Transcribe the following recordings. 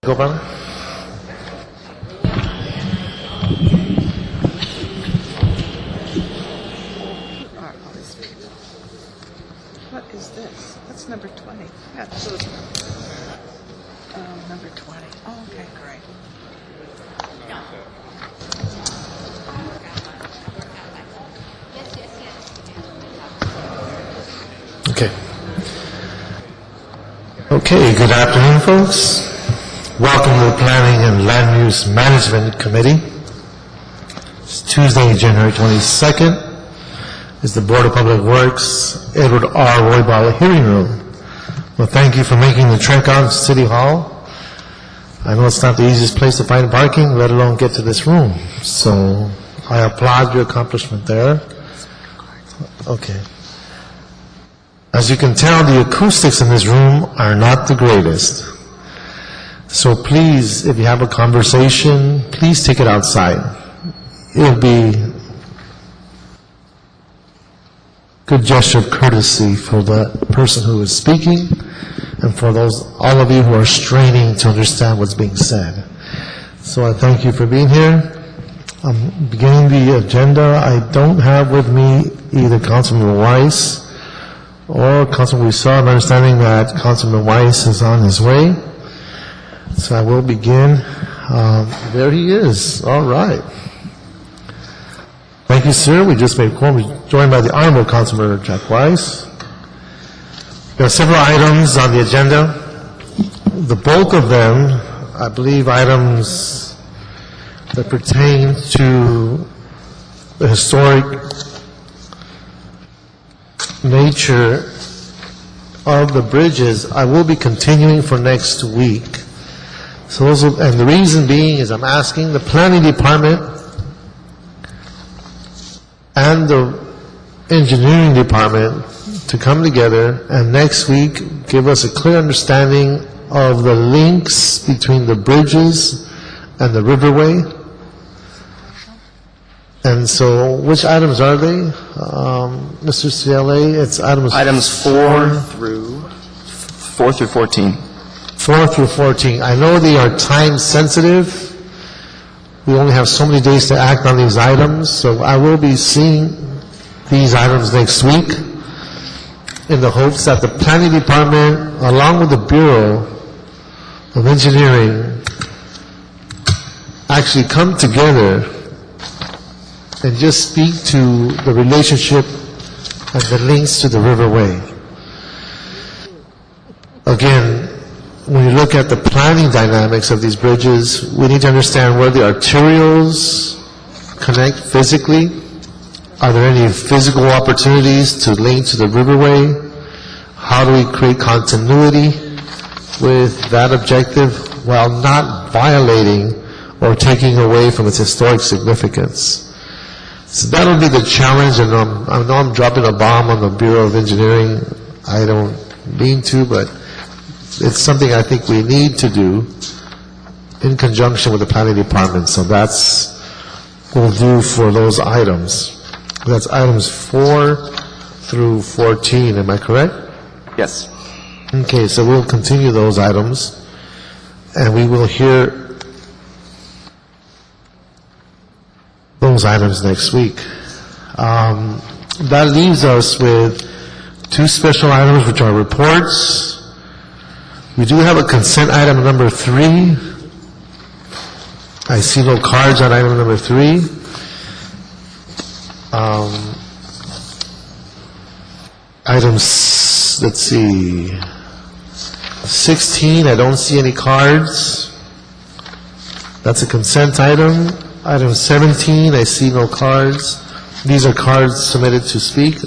Go, brother. What is this? That's number 20. Yeah, so it's, number 20. Oh, okay, great. Okay. Okay, good afternoon, folks. Welcome to the Planning and Land Use Management Committee. It's Tuesday, January 22nd. It's the Board of Public Works, Edward R. Roybal Hearing Room. Well, thank you for making the trek out to City Hall. I know it's not the easiest place to find parking, let alone get to this room. So I applaud your accomplishment there. Okay. As you can tell, the acoustics in this room are not the greatest. So please, if you have a conversation, please take it outside. It'll be good gesture of courtesy for the person who is speaking and for all of you who are straining to understand what's being said. So I thank you for being here. I'm beginning the agenda. I don't have with me either Councilman Weiss or Councilman Wissaw. I'm understanding that Councilman Weiss is on his way. So I will begin. There he is. All right. Thank you, sir. We just made quorum. We're joined by the Honorable Councilman Jack Weiss. There are several items on the agenda. The bulk of them, I believe, items that pertain to the historic nature of the bridges, I will be continuing for next week. So and the reason being is I'm asking the Planning Department and the Engineering Department to come together and next week give us a clear understanding of the links between the bridges and the riverway. And so, which items are they, Mr. CLA? It's items 4 through 14. 4 through 14. I know they are time sensitive. We only have so many days to act on these items, so I will be seeing these items next week in the hopes that the Planning Department, along with the Bureau of Engineering, actually come together and just speak to the relationship and the links to the riverway. Again, when you look at the planning dynamics of these bridges, we need to understand where the arterials connect physically. Are there any physical opportunities to link to the riverway? How do we create continuity with that objective while not violating or taking away from its historic significance? So that'll be the challenge, and I know I'm dropping a bomb on the Bureau of Engineering. I don't mean to, but it's something I think we need to do in conjunction with the Planning Department. So that's what we'll do for those items. That's items 4 through 14, am I correct? Yes. Okay, so we'll continue those items, and we will hear those items next week. That leaves us with 2 special items, which are reports. We do have a consent item number 3. I see no cards on item number 3. Items, let's see, 16, I don't see any cards. That's a consent item. Item 17, I see no cards. These are cards submitted to speak.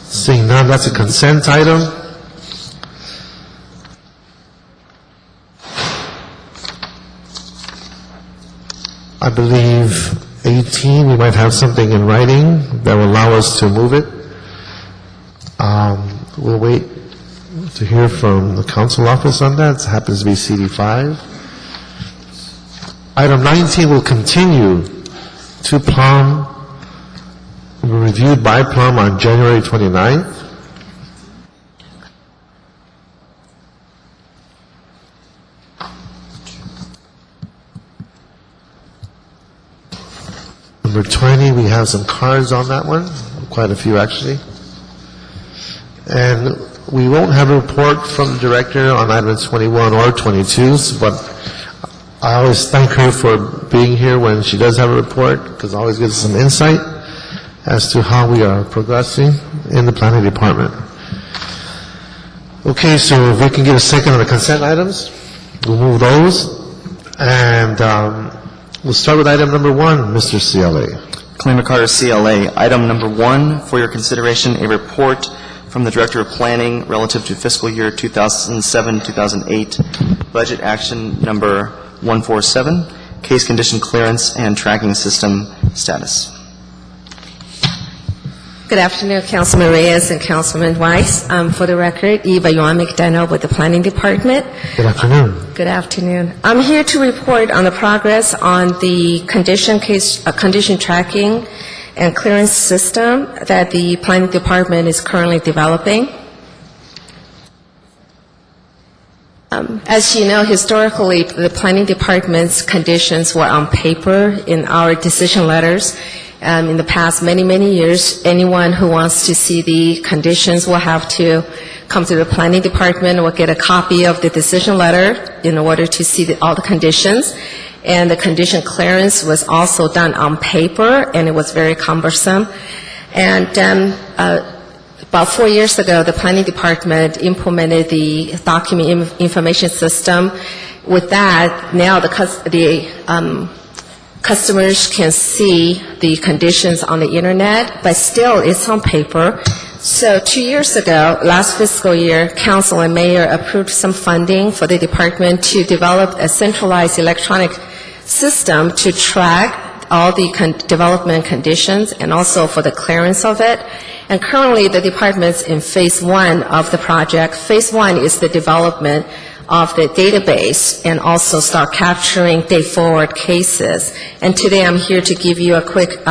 Seeing none, that's a consent item. I believe 18, we might have something in writing that will allow us to move it. We'll wait to hear from the council office on that. It happens to be CD5. Item 19 will continue to Plum, reviewed by Plum on January 29th. Number 20, we have some cards on that one, quite a few actually. And we won't have a report from the director on items 21 or 22, but I always thank her for being here when she does have a report, because it always gives us some insight as to how we are progressing in the planning department. Okay, so if we can get a second on the consent items, we'll move those. And we'll start with item number 1, Mr. CLA. Clay McCarter, CLA. Item number 1 for your consideration, a report from the Director of Planning relative to fiscal year 2007-2008, budget action number 147, case condition clearance and tracking system status. Good afternoon, Councilman Reyes and Councilman Weiss. For the record, Eva Yuan McDonough with the Planning Department. Good afternoon. Good afternoon. I'm here to report on the progress on the condition tracking and clearance system that the Planning Department is currently developing. As you know, historically, the Planning Department's conditions were on paper in our decision letters. In the past many years, anyone who wants to see the conditions will have to come to the Planning Department or get a copy of the decision letter in order to see all the conditions. And the condition clearance was also done on paper, and it was very cumbersome. And about 4 years ago, the Planning Department implemented the document information system. With that, now the customers can see the conditions on the internet, but still it's on paper. So 2 years ago, last fiscal year, Council and Mayor approved some funding for the department to develop a centralized electronic system to track all the development conditions and also for the clearance of it. And currently the department's in phase 1 of the project. Phase 1 is the development of the database and also start capturing day-forward cases. And today I'm here to give you a quick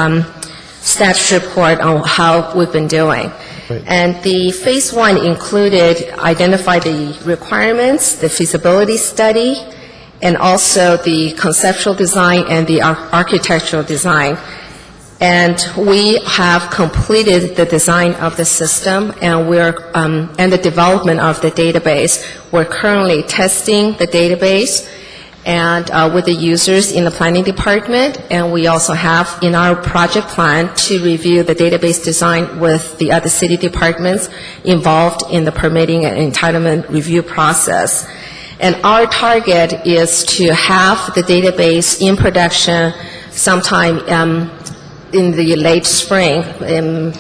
status report on how we've been doing. Right. And the phase 1 included identify the requirements, the feasibility study, and also the conceptual design and the architectural design. And we have completed the design of the system and and the development of the database. We're currently testing the database and with the users in the planning department, and we also have in our project plan to review the database design with the other city departments involved in the permitting and entitlement review process. And our target is to have the database in production sometime in the late spring, in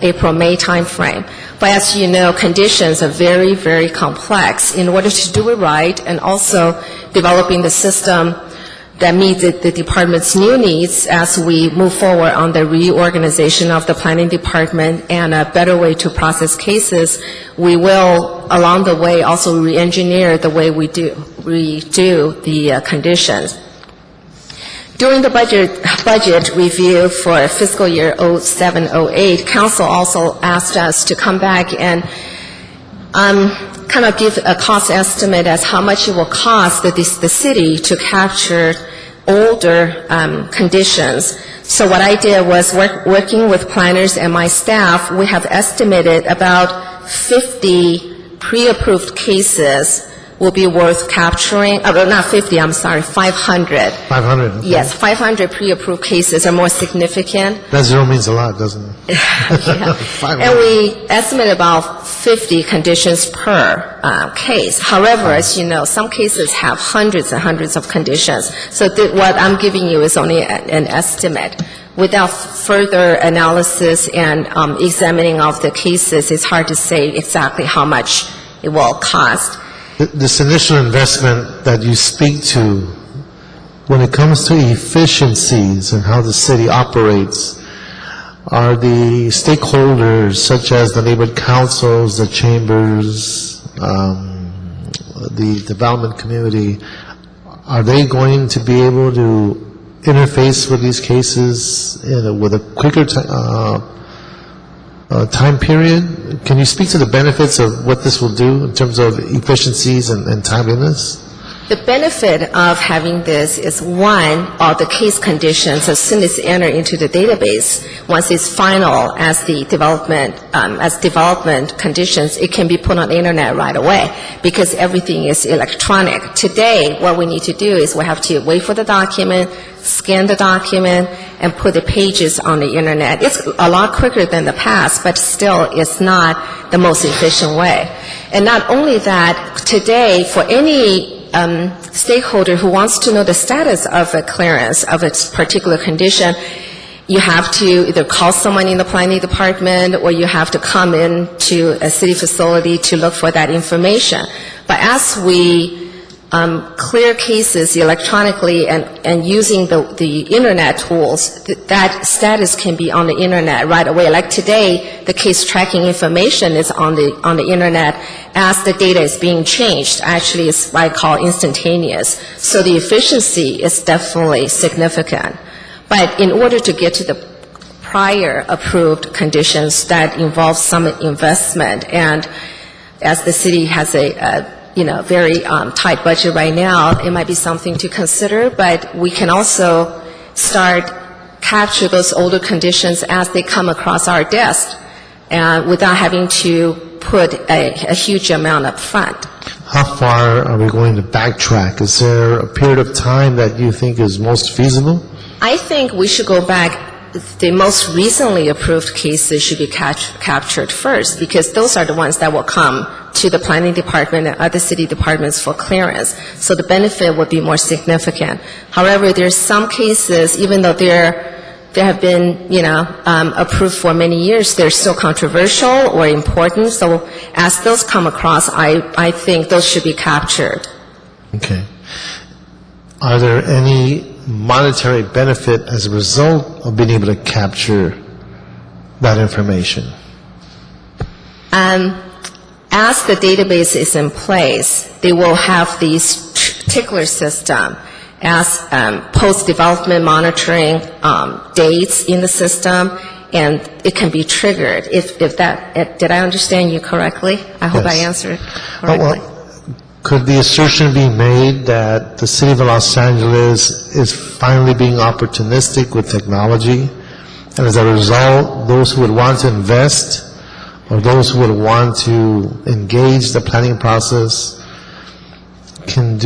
April-May timeframe. But as you know, conditions are very complex. In order to do it right, and also developing the system that meets the department's new needs as we move forward on the reorganization of the planning department and a better way to process cases, we will, along the way, also re-engineer the way we do the conditions. During the budget review for fiscal year 07-08, Council also asked us to come back and kind of give a cost estimate as how much it will cost the city to capture older conditions. So what I did was working with planners and my staff, we have estimated about 50 pre-approved cases will be worth capturing, not 50, I'm sorry, 500. 500. Okay. Yes, 500 pre-approved cases are more significant. That zero means a lot, doesn't it? Yeah. 500. And we estimate about 50 conditions per case. However, as you know, some cases have hundreds and hundreds of conditions. So what I'm giving you is only an estimate. Without further analysis and examining of the cases, it's hard to say exactly how much it will cost. This initial investment that you speak to, when it comes to efficiencies and how the city operates, are the stakeholders such as the neighborhood councils, the chambers, the development community, are they going to be able to interface with these cases with a quicker time period? Can you speak to the benefits of what this will do in terms of efficiencies and timeliness? The benefit of having this is, one, all the case conditions, as soon as enter into the database, once it's final as the development conditions, it can be put on the internet right away because everything is electronic. Today, what we need to do is we have to wait for the document, scan the document, and put the pages on the internet. It's a lot quicker than the past, but still it's not the most efficient way. And not only that, today, for any stakeholder who wants to know the status of a clearance of its particular condition, you have to either call someone in the planning department or you have to come into a city facility to look for that information. But as we clear cases electronically and using the internet tools, that status can be on the internet right away. Like today, the case tracking information is on the internet as the data is being changed. Actually, it's what I call instantaneous. So the efficiency is definitely significant. But in order to get to the prior approved conditions that involve some investment, and as the city has a very tight budget right now, it might be something to consider, but we can also start capture those older conditions as they come across our desk without having to put a huge amount up front. How far are we going to backtrack? Is there a period of time that you think is most feasible? I think we should go back. The most recently approved cases should be captured first because those are the ones that will come to the planning department and other city departments for clearance. So the benefit would be more significant. However, there's some cases, even though they have been, approved for many years, they're still controversial or important. So as those come across, I think those should be captured. Okay. Are there any monetary benefit as a result of being able to capture that information? As the database is in place, they will have these tickler system as post-development monitoring dates in the system, and it can be triggered. If that, did I understand you correctly? I hope I answered correctly. Could the assertion be made that the City of Los Angeles is finally being opportunistic with technology, and as a result, those who would want to invest or those who would want to engage the planning process can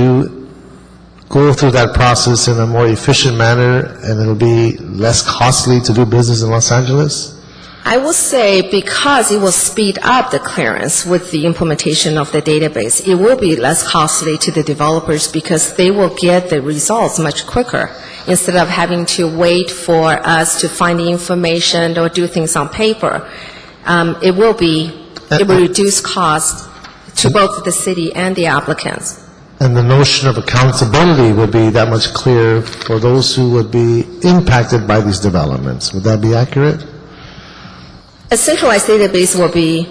go through that process in a more efficient manner, and it'll be less costly to do business in Los Angeles? I will say because it will speed up the clearance with the implementation of the database, it will be less costly to the developers because they will get the results much quicker instead of having to wait for us to find the information or do things on paper. It will reduce cost to both the city and the applicants. And the notion of accountability would be that much clearer for those who would be impacted by these developments. Would that be accurate? A centralized database will be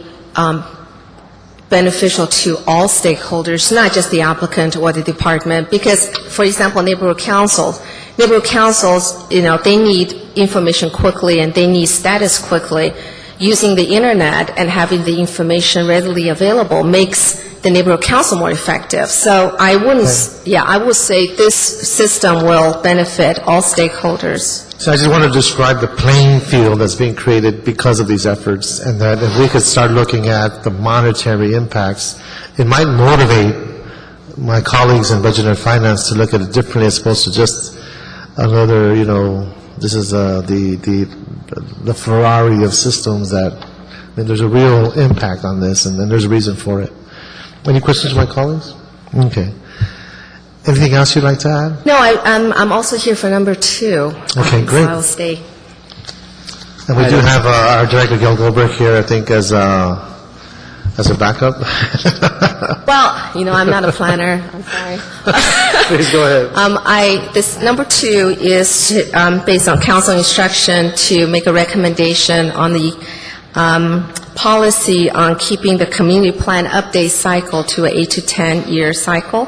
beneficial to all stakeholders, not just the applicant or the department, because, for example, neighborhood councils, they need information quickly and they need status quickly. Using the internet and having the information readily available makes the neighborhood council more effective. So I would say this system will benefit all stakeholders. So I just want to describe the playing field that's being created because of these efforts, and that if we could start looking at the monetary impacts, it might motivate my colleagues in budget and finance to look at it differently as opposed to just another, this is the Ferrari of systems that, there's a real impact on this, and there's a reason for it. Any questions from my colleagues? Okay. Anything else you'd like to add? No, I'm also here for number 2. Okay, great. So I'll stay. And we do have our Director, Gail Goldberg, here, I think, as a backup. Well, I'm not a planner. I'm sorry. Please go ahead. This number 2 is based on council instruction to make a recommendation on the policy on keeping the community plan update cycle to an 8 to 10 year cycle.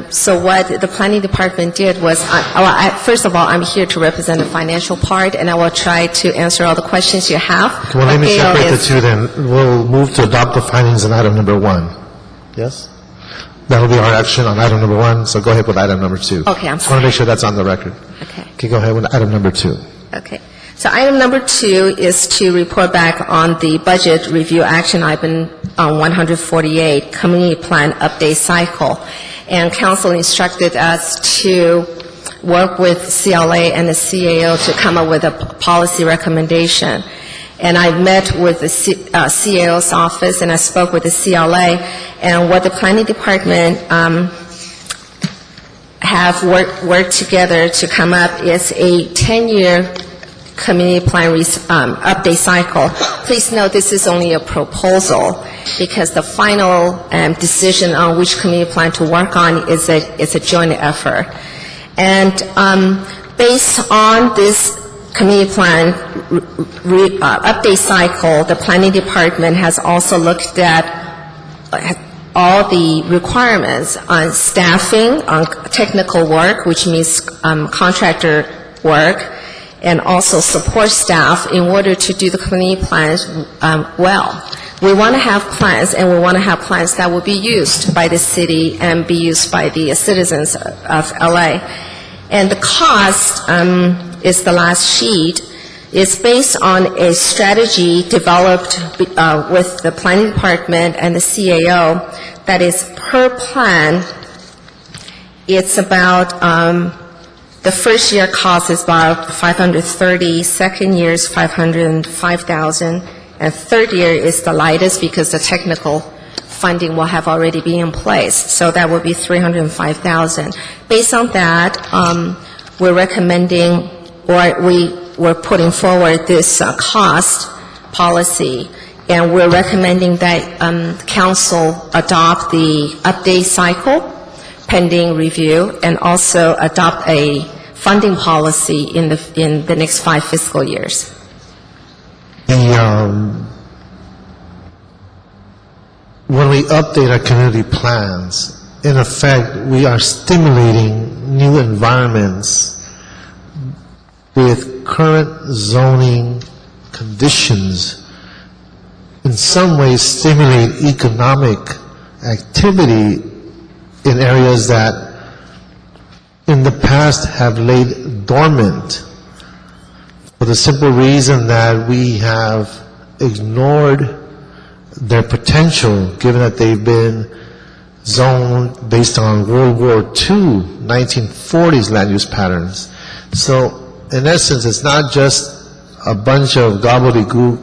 So what the planning department did was, first of all, I'm here to represent the financial part, and I will try to answer all the questions you have. Well, let me separate the two then. We'll move to adopt the findings in item number 1. Yes? That'll be our action on item number 1, so go ahead with item number 2. Okay, I'm Just want to make sure that's on the record. Okay. Okay, go ahead with item number 2. Okay. So item number 2 is to report back on the budget review action item on 148, community plan update cycle. And council instructed us to work with CLA and the CAO to come up with a policy recommendation. And I met with the CAO's office and I spoke with the CLA, and what the planning department have worked together to come up is a 10-year community plan update cycle. Please note this is only a proposal because the final decision on which community plan to work on is a joint effort. And based on this community plan update cycle, the planning department has also looked at all the requirements on staffing, on technical work, which means contractor work, and also support staff in order to do the community plans well. We want to have plans, and we want to have plans that will be used by the city and be used by the citizens of LA. And the cost is the last sheet. It's based on a strategy developed with the planning department and the CAO that is per plan. It's about the first year cost is about $530, second year is $505,000, and third year is the lightest because the technical funding will have already been in place. So that will be $305,000. Based on that, we're recommending, or we're putting forward this cost policy, and we're recommending that council adopt the update cycle pending review, and also adopt a funding policy in the next 5 fiscal years. When we update our community plans, in effect, we are stimulating new environments with current zoning conditions. In some ways, stimulate economic activity in areas that in the past have laid dormant for the simple reason that we have ignored their potential, given that they've been zoned based on World War II, 1940s land use patterns. So, in essence, it's not just a bunch of gobbledygook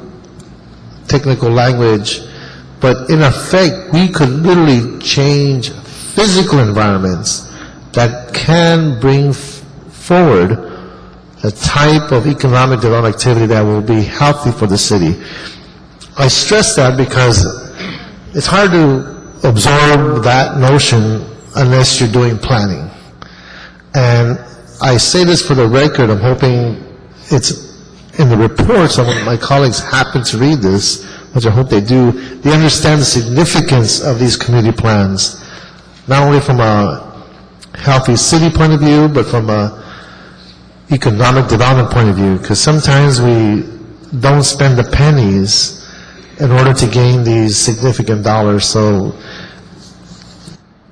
technical language, but in effect, we could literally change physical environments that can bring forward a type of economic development activity that will be healthy for the city. I stress that because it's hard to absorb that notion unless you're doing planning. And I say this for the record, I'm hoping it's in the report, some of my colleagues happen to read this, which I hope they do. They understand the significance of these community plans, not only from a healthy city point of view, but from a economic development point of view, because sometimes we don't spend the pennies in order to gain these significant dollars. So,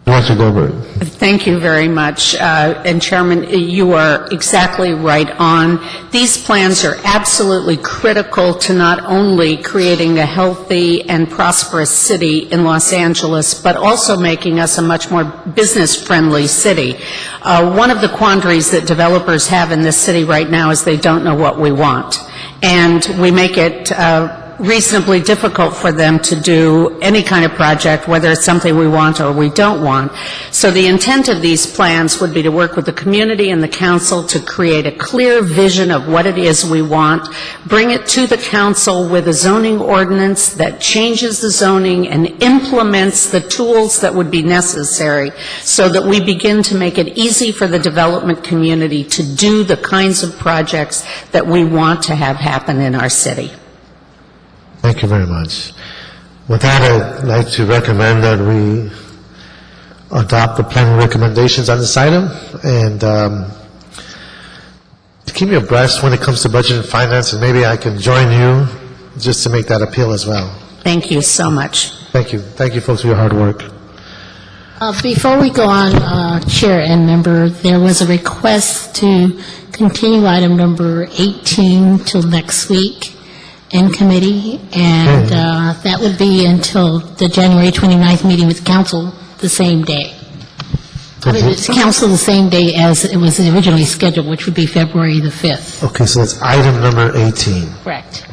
Director Goldberg. Thank you very much. And Chairman, you are exactly right on. These plans are absolutely critical to not only creating a healthy and prosperous city in Los Angeles, but also making us a much more business-friendly city. One of the quandaries that developers have in this city right now is they don't know what we want. And we make it reasonably difficult for them to do any kind of project, whether it's something we want or we don't want. So the intent of these plans would be to work with the community and the council to create a clear vision of what it is we want, bring it to the council with a zoning ordinance that changes the zoning and implements the tools that would be necessary so that we begin to make it easy for the development community to do the kinds of projects that we want to have happen in our city. Thank you very much. With that, I'd like to recommend that we adopt the planning recommendations on this item, and to keep me abreast when it comes to budget and finance, and maybe I can join you just to make that appeal as well. Thank you so much. Thank you. Thank you, folks, for your hard work. Before we go on, Chair and member, there was a request to continue item number 18 till next week in committee, and that would be until the January 29th meeting with council the same day. I mean, it's council the same day as it was originally scheduled, which would be February the 5th. Okay, so that's item number 18. Correct.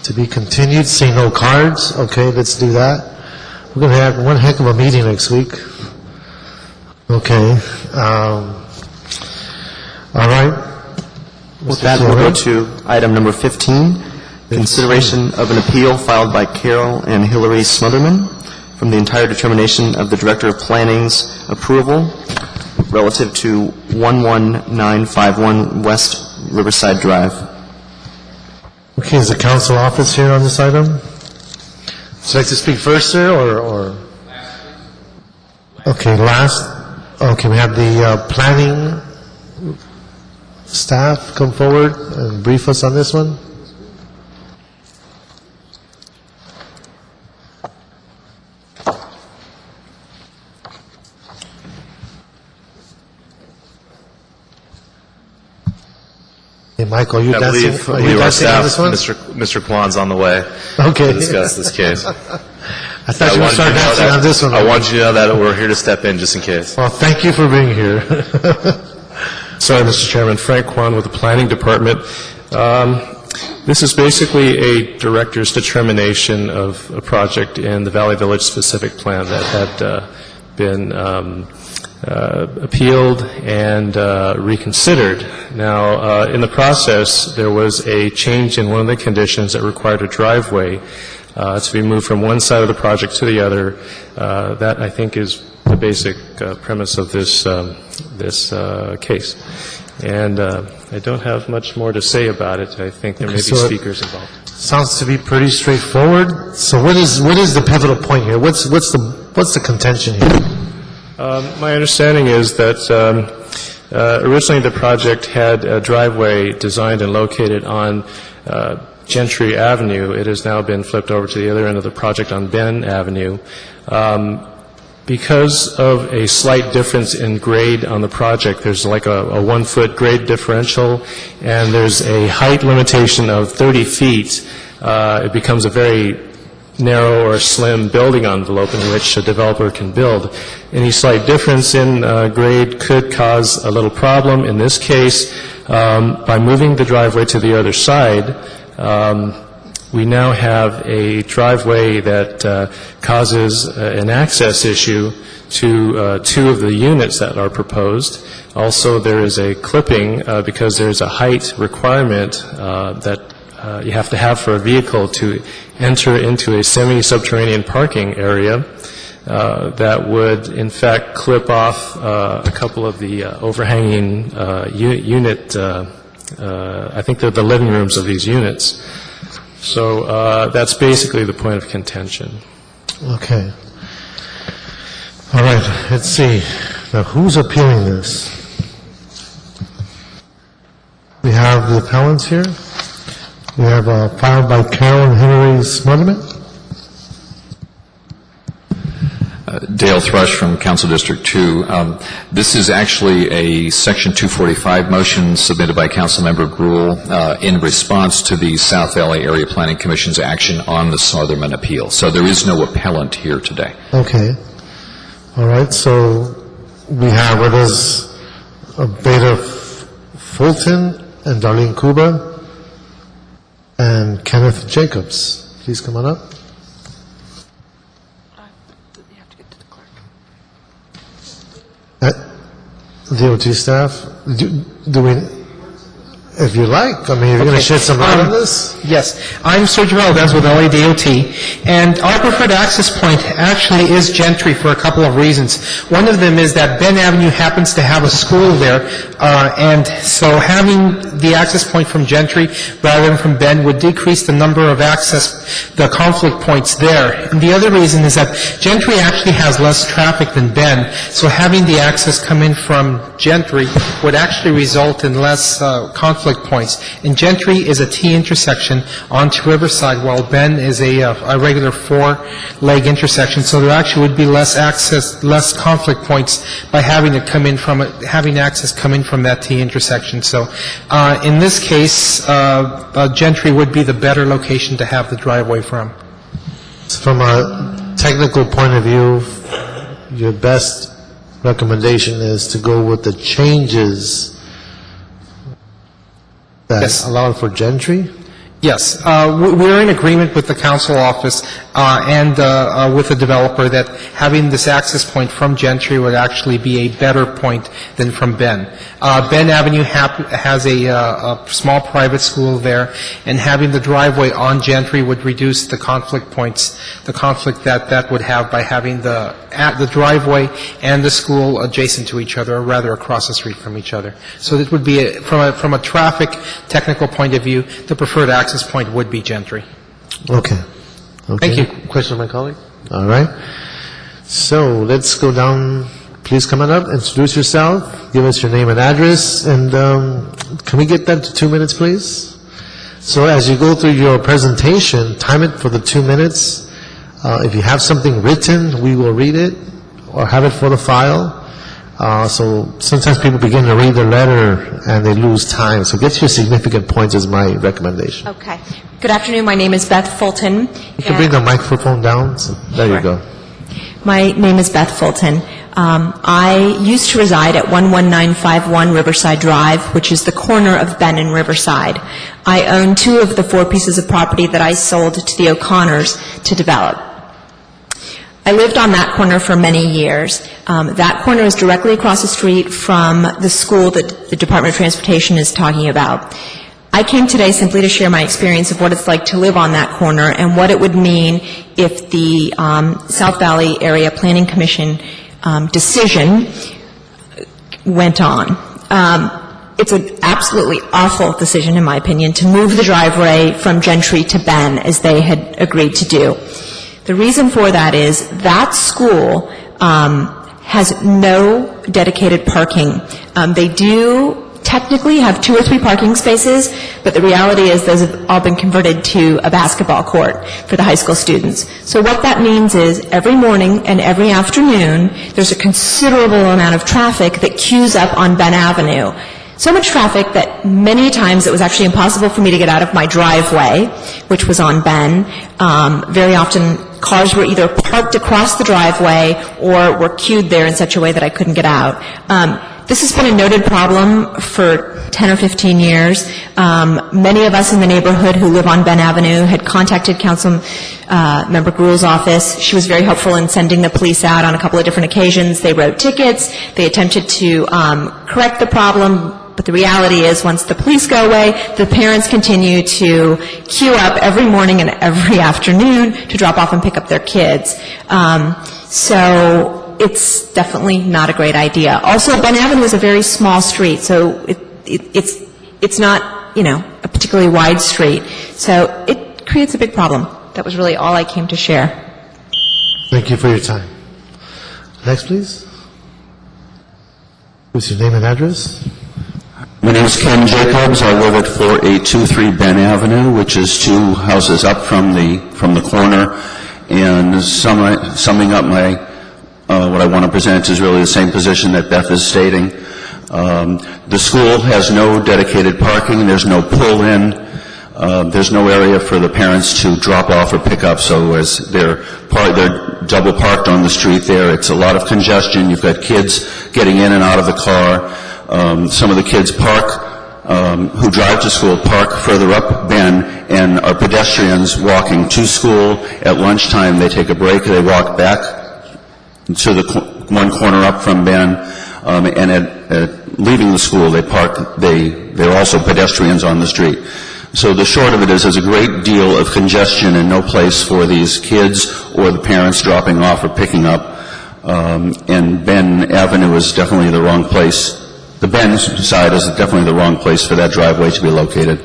To be continued, seeing no cards. Okay, let's do that. We're going to have one heck of a meeting next week. Okay. All right. With that, we'll go to item number 15, consideration of an appeal filed by Carol and Hillary Smotherman from the entire determination of the Director of Planning's approval relative to 11951 West Riverside Drive. Okay, is the council office here on this item? Would you like to speak first, sir, or? Okay, last. Okay, we have the planning staff come forward and brief us on this one. Hey, Michael, are you dancing on this one? Mr. Kwan's on the way Okay. to discuss this case. I thought you would start dancing on this one. I want you to know that we're here to step in just in case. Well, thank you for being here. Sorry, Mr. Chairman. Frank Kwan with the Planning Department. This is basically a director's determination of a project in the Valley Village specific plan that had been appealed and reconsidered. Now, in the process, there was a change in one of the conditions that required a driveway to be moved from one side of the project to the other. That, I think, is the basic premise of this case. And I don't have much more to say about it. I think there may be speakers involved. Sounds to be pretty straightforward. So what is the pivotal point here? What's the contention here? My understanding is that originally the project had a driveway designed and located on Gentry Avenue. It has now been flipped over to the other end of the project on Mann Avenue. Because of a slight difference in grade on the project, there's like a 1-foot grade differential, and there's a height limitation of 30 feet. It becomes a very narrow or slim building envelope in which a developer can build. Any slight difference in grade could cause a little problem. In this case, by moving the driveway to the other side, we now have a driveway that causes an access issue to two of the units that are proposed. Also, there is a clipping because there's a height requirement that you have to have for a vehicle to enter into a semi-subterranean parking area that would, in fact, clip off a couple of the overhanging unit, I think they're the living rooms of these units. So that's basically the point of contention. Okay. All right, let's see. Now, who's appealing this? We have the appellants here. We have filed by Carol and Hillary Smotherman. Dale Thrush from Council District 2. This is actually a Section 245 motion submitted by Councilmember Gruhl in response to the South Valley Area Planning Commission's action on the Smotherman appeal. So there is no appellant here today. Okay. All right, so we have with us Beta Fulton and Darlene Kuba and Kenneth Jacobs. Please come on up. DOT staff, do we, if you like, I mean, you're going to shed some light on this? Yes. I'm Sergio Valdez with LADOT, and our preferred access point actually is Gentry for a couple of reasons. One of them is that Ben Avenue happens to have a school there, and so having the access point from Gentry rather than from Ben would decrease the number of the conflict points there. And the other reason is that Gentry actually has less traffic than Ben, so having the access come in from Gentry would actually result in less conflict points. And Gentry is a T intersection onto Riverside, while Ben is a regular four-leg intersection. So there actually would be less conflict points by having access come in from that T intersection. So in this case, Gentry would be the better location to have the driveway from. From a technical point of view, your best recommendation is to go with the changes that Yes. allow for Gentry? Yes, we're in agreement with the council office and with the developer that having this access point from Gentry would actually be a better point than from Ben. Ben Avenue has a small private school there, and having the driveway on Gentry would reduce the conflict points, the conflict that would have by having the driveway and the school adjacent to each other, or rather across the street from each other. So it would be, from a traffic technical point of view, the preferred access point would be Gentry. Okay. Thank you. Question from my colleague? All right. So let's go down. Please come on up, introduce yourself, give us your name and address, and can we get that to 2 minutes, please? So as you go through your presentation, time it for the 2 minutes. If you have something written, we will read it or have it for the file. So sometimes people begin to read the letter and they lose time. So get your significant points is my recommendation. Okay. Good afternoon. My name is Beth Fulton. You can bring the microphone down. So there you go. My name is Beth Fulton. I used to reside at 11951 Riverside Drive, which is the corner of Ben and Riverside. I own 2 of the 4 pieces of property that I sold to the O'Connors to develop. I lived on that corner for many years. That corner is directly across the street from the school that the Department of Transportation is talking about. I came today simply to share my experience of what it's like to live on that corner and what it would mean if the South Valley Area Planning Commission decision went on. It's an absolutely awful decision, in my opinion, to move the driveway from Gentry to Ben, as they had agreed to do. The reason for that is that school has no dedicated parking. They do technically have 2 or 3 parking spaces, but the reality is those have all been converted to a basketball court for the high school students. So what that means is every morning and every afternoon, there's a considerable amount of traffic that queues up on Ben Avenue. So much traffic that many times it was actually impossible for me to get out of my driveway, which was on Ben. Very often cars were either parked across the driveway or were queued there in such a way that I couldn't get out. This has been a noted problem for 10 or 15 years. Many of us in the neighborhood who live on Ben Avenue had contacted Councilmember Gruel's office. She was very helpful in sending the police out on a couple of different occasions. They wrote tickets. They attempted to correct the problem. But the reality is, once the police go away, the parents continue to queue up every morning and every afternoon to drop off and pick up their kids. So it's definitely not a great idea. Also, Ben Avenue is a very small street, so it's not, a particularly wide street. So it creates a big problem. That was really all I came to share. Thank you for your time. Next, please. What's your name and address? My name is Ken Jacobs. I live at 4823 Ben Avenue, which is 2 houses up from the corner. And summing up what I want to present is really the same position that Beth is stating. The school has no dedicated parking. There's no pull-in. There's no area for the parents to drop off or pick up. So as they're double parked on the street there, it's a lot of congestion. You've got kids getting in and out of the car. Some of the kids who drive to school park further up Ben and are pedestrians walking to school. At lunchtime, they take a break. They walk back to the one corner up from Ben, and at leaving the school, they park. They're also pedestrians on the street. So the short of it is, there's a great deal of congestion and no place for these kids or the parents dropping off or picking up. And Ben Avenue is definitely the wrong place. The Ben side is definitely the wrong place for that driveway to be located.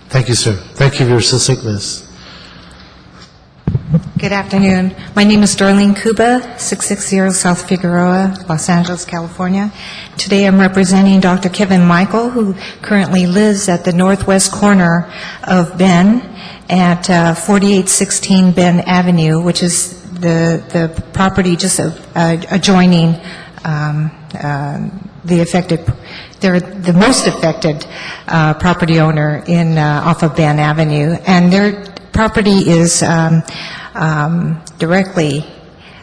Thank you, sir. Thank you for your succinctness. Good afternoon. My name is Darlene Kuba, 660 South Figueroa, Los Angeles, California. Today I'm representing Dr. Kevin Michael, who currently lives at the northwest corner of Ben at 4816 Ben Avenue, which is the property just adjoining the affected. They're the most affected property owner in off of Ben Avenue, and their property is directly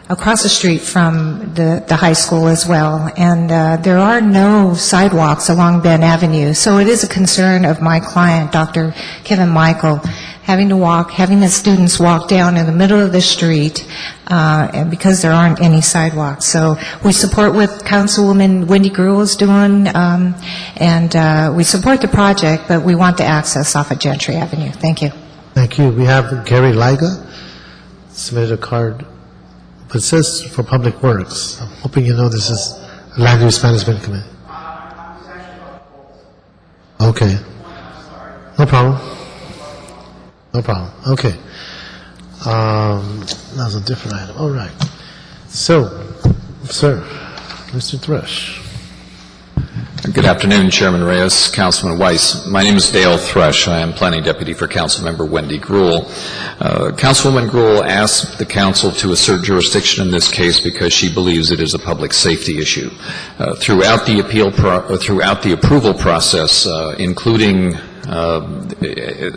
across the street from the high school as well, and there are no sidewalks along Ben Avenue, so it is a concern of my client, Dr. Kevin Michael, having the students walk down in the middle of the street and because there aren't any sidewalks. So we support what Councilwoman Wendy Gruhl is doing, and we support the project, but we want the access off of Gentry Avenue. Thank you. Thank you. We have Gary Liga submitted a card, but it says for Public Works. I'm hoping you know this is Land Use Management Committee. Okay. No problem. No problem. Okay. That was a different item. All right. So, sir, Mr. Thrush. Good afternoon, Chairman Reyes, Councilman Weiss. My name is Dale Thrush. I am Planning Deputy for Councilmember Wendy Gruhl. Councilwoman Gruhl asked the Council to assert jurisdiction in this case because she believes it is a public safety issue. Throughout the approval process, including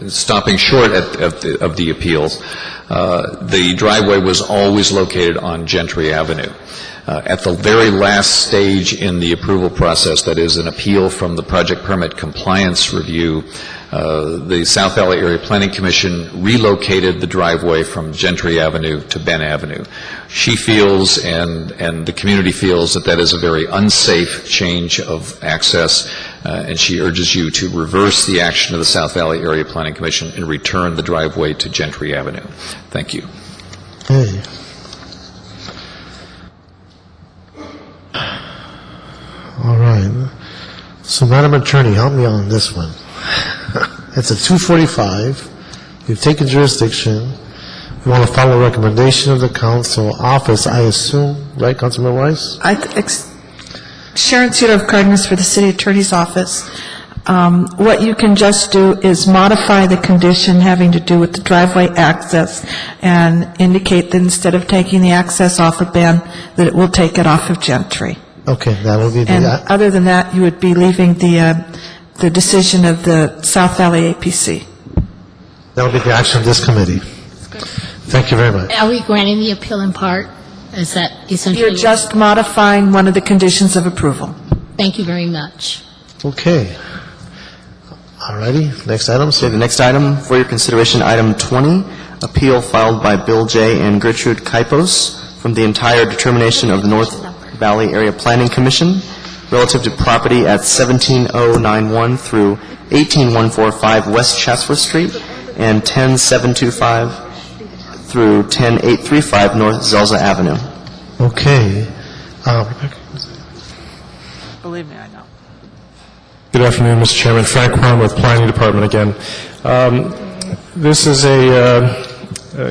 stopping short of the appeals, the driveway was always located on Gentry Avenue. At the very last stage in the approval process, that is an appeal from the project permit compliance review, the South Valley Area Planning Commission relocated the driveway from Gentry Avenue to Ben Avenue. She feels, and the community feels, that that is a very unsafe change of access, and she urges you to reverse the action of the South Valley Area Planning Commission and return the driveway to Gentry Avenue. Thank you. Hey. All right. So, Madam Attorney, help me on this one. It's a 245. You've taken jurisdiction. You want to follow a recommendation of the council office, I assume, right, Councilman Weiss? Sharon Cedar of Cardenas for the City Attorney's Office. What you can just do is modify the condition having to do with the driveway access and indicate that instead of taking the access off of Ben, that it will take it off of Gentry. Okay, that will be the... And other than that, you would be leaving the decision of the South Valley APC. That will be the action of this committee. Thank you very much. Are we granting the appeal in part? Is that essentially? You're just modifying one of the conditions of approval. Thank you very much. Okay. All righty, next item. Okay, the next item for your consideration, item 20, appeal filed by Bill J. and Gertrude Kappas from the entire determination of the North Valley Area Planning Commission relative to property at 17091 through 18145 West Chatsworth Street and 10725 through 10835 North Zelza Avenue. Okay. Believe me, I know. Good afternoon, Mr. Chairman. Frank Crum with Planning Department again. This is a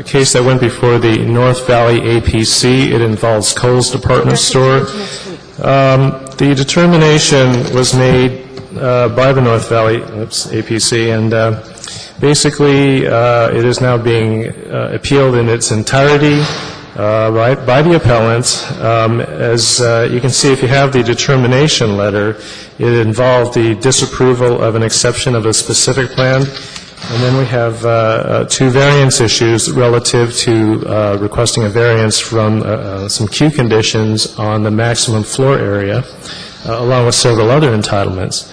case that went before the North Valley APC. It involves Kohl's department store. The determination was made by the North Valley APC, and basically it is now being appealed in its entirety by the appellant. As you can see, if you have the determination letter, it involved the disapproval of an exception of a specific plan. And then we have two variance issues relative to requesting a variance from some Q conditions on the maximum floor area, along with several other entitlements.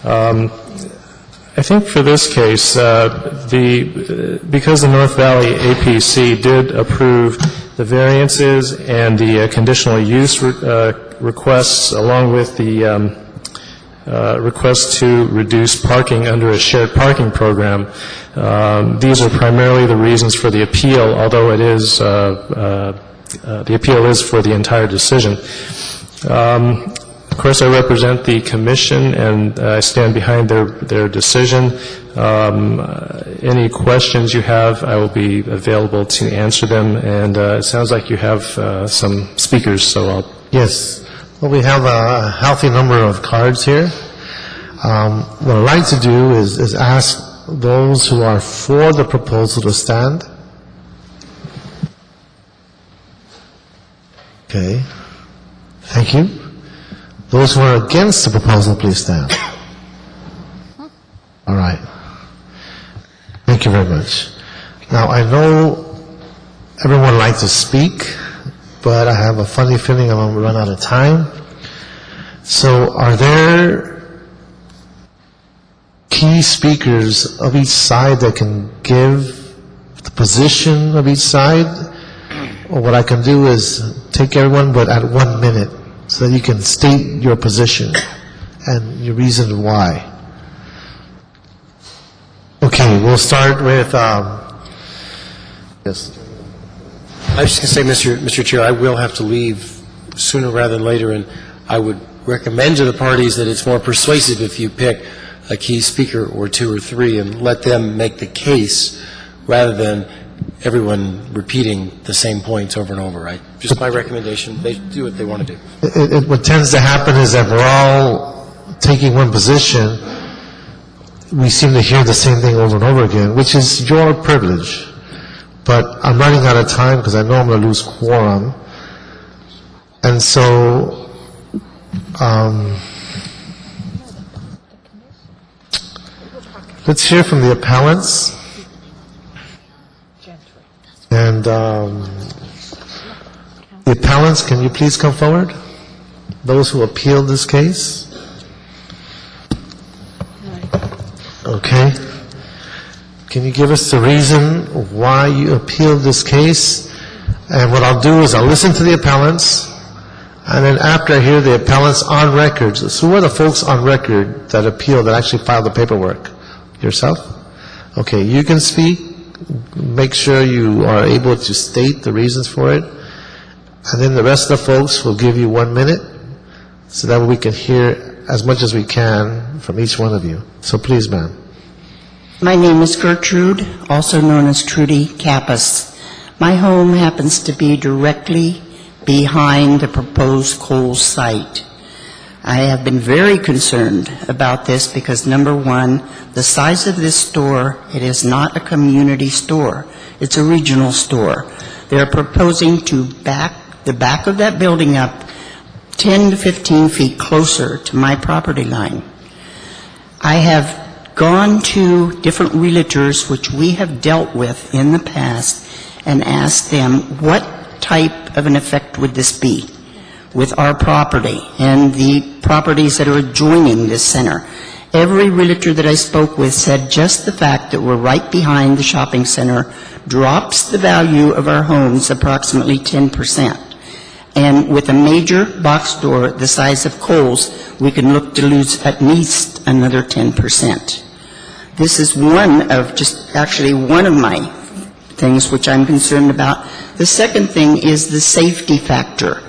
I think for this case, because the North Valley APC did approve the variances and the conditional use requests, along with the request to reduce parking under a shared parking program. These are primarily the reasons for the appeal, although it is the appeal is for the entire decision. Of course, I represent the commission, and I stand behind their decision. Any questions you have, I will be available to answer them, and it sounds like you have some speakers, so I'll... Yes. Well, we have a healthy number of cards here. What I'd like to do is ask those who are for the proposal to stand. Okay. Thank you. Those who are against the proposal, please stand. All right. Thank you very much. Now, I know everyone would like to speak, but I have a funny feeling I'm going to run out of time. So are there key speakers of each side that can give the position of each side? Or what I can do is take everyone, but at 1 minute, so that you can state your position and your reason why. Okay, we'll start with, yes. I was just going to say, Mr. Chair, I will have to leave sooner rather than later, and I would recommend to the parties that it's more persuasive if you pick a key speaker or two or three and let them make the case rather than everyone repeating the same points over and over. Just my recommendation, they do what they want to do. What tends to happen is that we're all taking one position. We seem to hear the same thing over and over again, which is your privilege. But I'm running out of time because I know I'm going to lose quorum. And so, let's hear from the appellants. And the appellants, can you please come forward? Those who appealed this case. Okay. Can you give us the reason why you appealed this case? And what I'll do is I'll listen to the appellants, and then after I hear the appellants on record, so who are the folks on record that appealed, that actually filed the paperwork? Yourself? Okay, you can speak. Make sure you are able to state the reasons for it. And then the rest of the folks will give you 1 minute so that we can hear as much as we can from each one of you. So please, ma'am. My name is Gertrude, also known as Trudy Kappas. My home happens to be directly behind the proposed coal site. I have been very concerned about this because, number one, the size of this store, it is not a community store. It's a regional store. They're proposing to back the back of that building up 10 to 15 feet closer to my property line. I have gone to different realtors which we have dealt with in the past and asked them what type of an effect would this be with our property and the properties that are adjoining this center. Every realtor that I spoke with said just the fact that we're right behind the shopping center drops the value of our homes approximately 10%. And with a major box store the size of Kohl's, we can look to lose at least another 10%. This is one of my things which I'm concerned about. The second thing is the safety factor.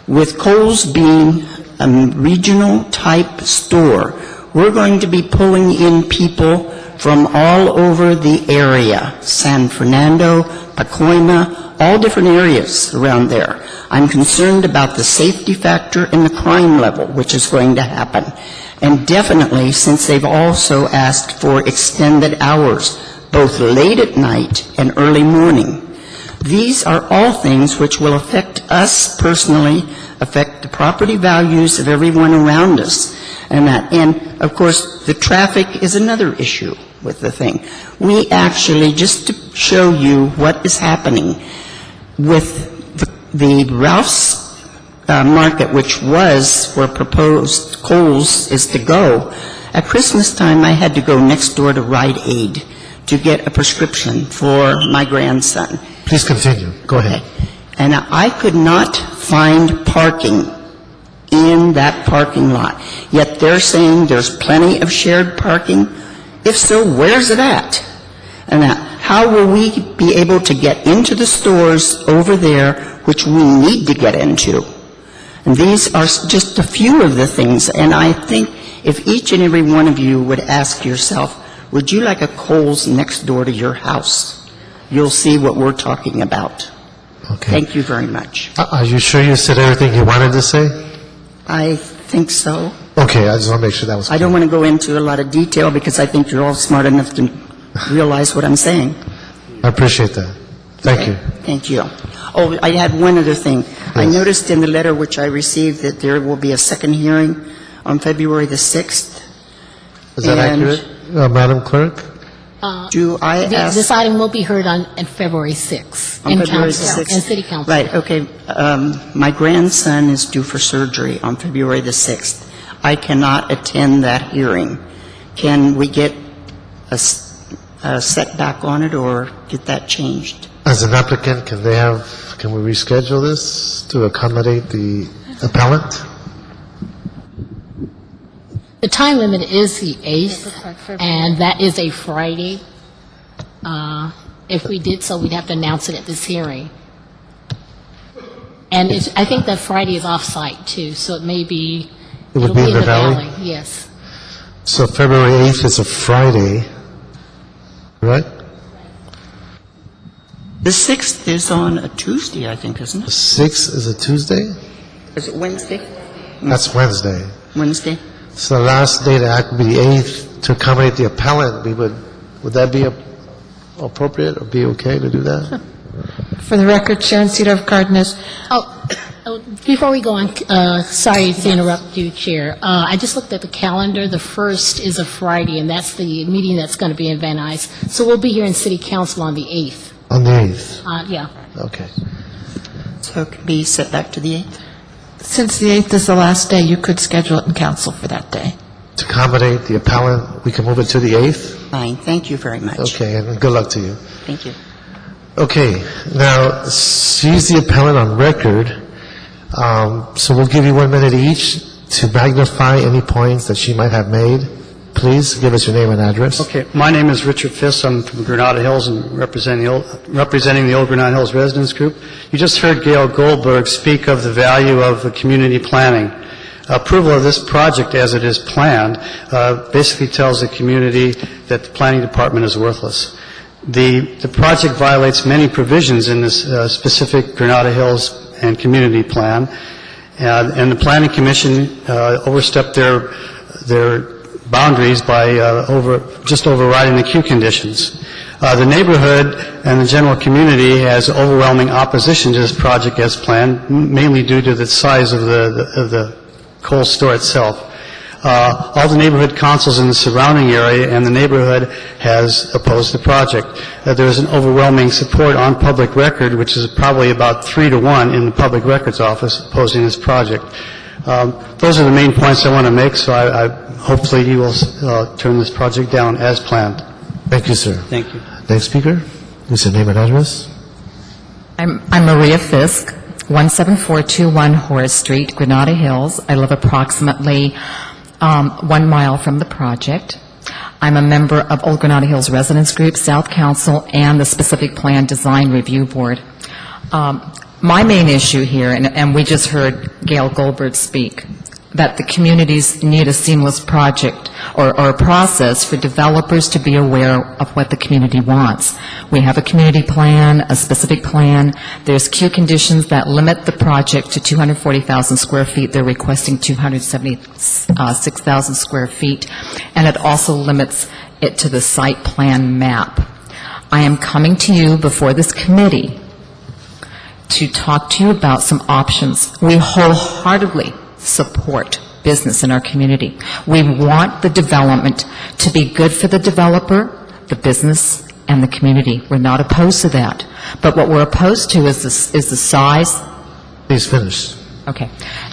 With Kohl's being a regional type store, we're going to be pulling in people from all over the area, San Fernando, Pacoima, all different areas around there. I'm concerned about the safety factor and the crime level, which is going to happen. And definitely, since they've also asked for extended hours, both late at night and early morning. These are all things which will affect us personally, affect the property values of everyone around us. And of course, the traffic is another issue with the thing. We actually, just to show you what is happening with the Ralph's Market, which was where proposed Kohl's is to go, at Christmas time I had to go next door to Rite Aid to get a prescription for my grandson. Please continue. Go ahead. And I could not find parking in that parking lot. Yet they're saying there's plenty of shared parking. If so, where's it at? And how will we be able to get into the stores over there, which we need to get into? And these are just a few of the things, and I think if each and every one of you would ask yourself, would you like a Kohl's next door to your house? You'll see what we're talking about. Okay. Thank you very much. Are you sure you said everything you wanted to say? I think so. Okay, I just want to make sure that was clear. I don't want to go into a lot of detail because I think you're all smart enough to realize what I'm saying. I appreciate that. Thank you. Thank you. Oh, I had one other thing. I noticed in the letter which I received that there will be a second hearing on February the 6th. Is that And accurate, Madam Clerk? Do I ask... This item will be heard on February 6th On in February council, 6th. in city council. Right, okay. My grandson is due for surgery on February the 6th. I cannot attend that hearing. Can we get a setback on it or get that changed? As an applicant, can we reschedule this to accommodate the appellant? The time limit is the 8th, and that is a Friday. If we did so, we'd have to announce it at this hearing. And I think that Friday is off-site, too, so it may be... It would be in the valley? Yes. So February 8th is a Friday, right? The 6th is on a Tuesday, I think, isn't The it? 6th is a Tuesday? Is it Wednesday? That's Wednesday. Wednesday? So the last day to act would be the 8th to accommodate the appellant. Would that be appropriate or be okay to do that? For the record, Sharon Cedar of Cardenas. Before we go on, sorry to interrupt you, Chair. I just looked at the calendar. The 1st is a Friday, and that's the meeting that's going to be in Van Nuys. So we'll be here in City Council on the 8th. On the 8th? Yeah. Okay. So it can be set back to the 8th? Since the 8th is the last day, you could schedule it in council for that day. To accommodate the appellant, we can move it to the 8th? Fine, thank you very much. Okay, and good luck to you. Thank you. Okay, now, she's the appellant on record, so we'll give you 1 minute each to magnify any points that she might have made. Please give us your name and address. Okay, my name is Richard Fiss. I'm from Granada Hills and representing the Old Granada Hills Residents Group. You just heard Gail Goldberg speak of the value of community planning. Approval of this project as it is planned basically tells the community that the planning department is worthless. The project violates many provisions in this specific Granada Hills and community plan, and the Planning Commission overstepped their boundaries by just overriding the queue conditions. The neighborhood and the general community has overwhelming opposition to this project as planned, mainly due to the size of the coal store itself. All the neighborhood councils in the surrounding area and the neighborhood has opposed the project. There is an overwhelming support on public record, which is probably about 3-to-1 in the Public Records Office opposing this project. Those are the main points I want to make, so hopefully you will turn this project down as planned. Thank you, sir. Thank you. Next speaker, who's your name and address? I'm Maria Fisk, 17421 Horace Street, Granada Hills. I live approximately 1 mile from the project. I'm a member of Old Granada Hills Residents Group, South Council, and the Specific Plan Design Review Board. My main issue here, and we just heard Gail Goldberg speak, that the communities need a seamless project or a process for developers to be aware of what the community wants. We have a community plan, a specific plan. There's queue conditions that limit the project to 240,000 square feet. They're requesting 276,000 square feet, and it also limits it to the site plan map. I am coming to you before this committee to talk to you about some options. We wholeheartedly support business in our community. We want the development to be good for the developer, the business, and the community. We're not opposed to that. But what we're opposed to is the size. Please finish. Okay.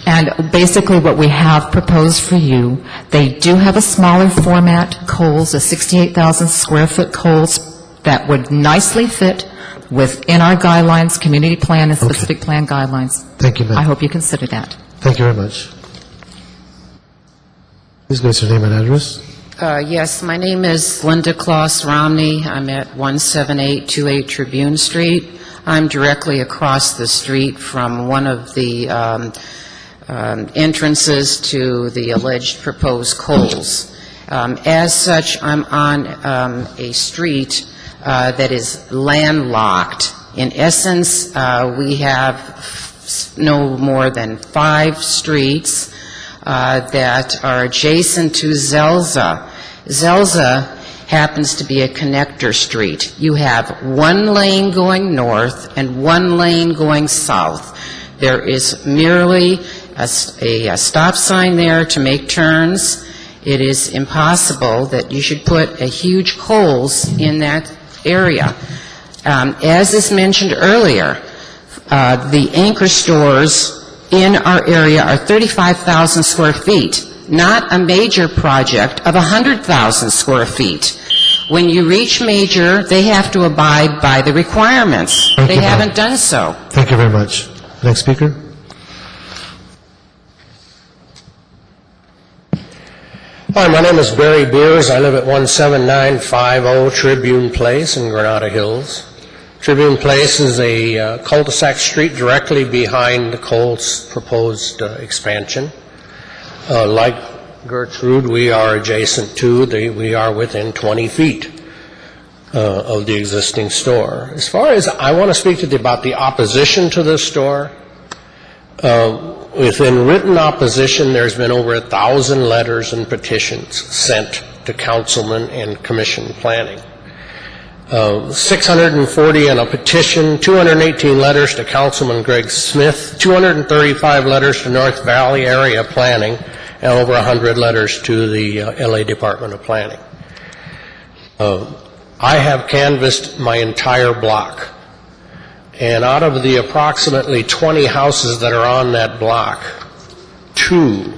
And basically what we have proposed for you, they do have a smaller format Kohl's, a 68,000 square foot Kohl's that would nicely fit within our guidelines, community plan and specific plan guidelines. Thank you, ma'am. I hope you consider that. Thank you very much. Please give us your name and address. Yes, my name is Linda ClausRomney. I'm at 17828 Tribune Street. I'm directly across the street from one of the entrances to the alleged proposed coals. As such, I'm on a street that is landlocked. In essence, we have no more than 5 streets that are adjacent to Zelza. Zelza happens to be a connector street. You have 1 lane going north and 1 lane going south. There is merely a stop sign there to make turns. It is impossible that you should put a huge Kohl's in that area. As is mentioned earlier, the anchor stores in our area are 35,000 square feet, not a major project of 100,000 square feet. When you reach major, they have to abide by the requirements. They haven't done so. Thank you very much. Next speaker. Hi, my name is Barry Beers. I live at 17950 Tribune Place in Granada Hills. Tribune Place is a cul-de-sac street directly behind the Kohl's proposed expansion. Like Gertrude, we are adjacent to, we are within 20 feet of the existing store. As far as I want to speak about the opposition to this store, within written opposition, there's been over 1,000 letters and petitions sent to councilmen and commission planning. 640 in a petition, 218 letters to Councilman Greg Smith, 235 letters to North Valley Area Planning, and over 100 letters to the LA Department of Planning. I have canvassed my entire block. And out of the approximately 20 houses that are on that block, 2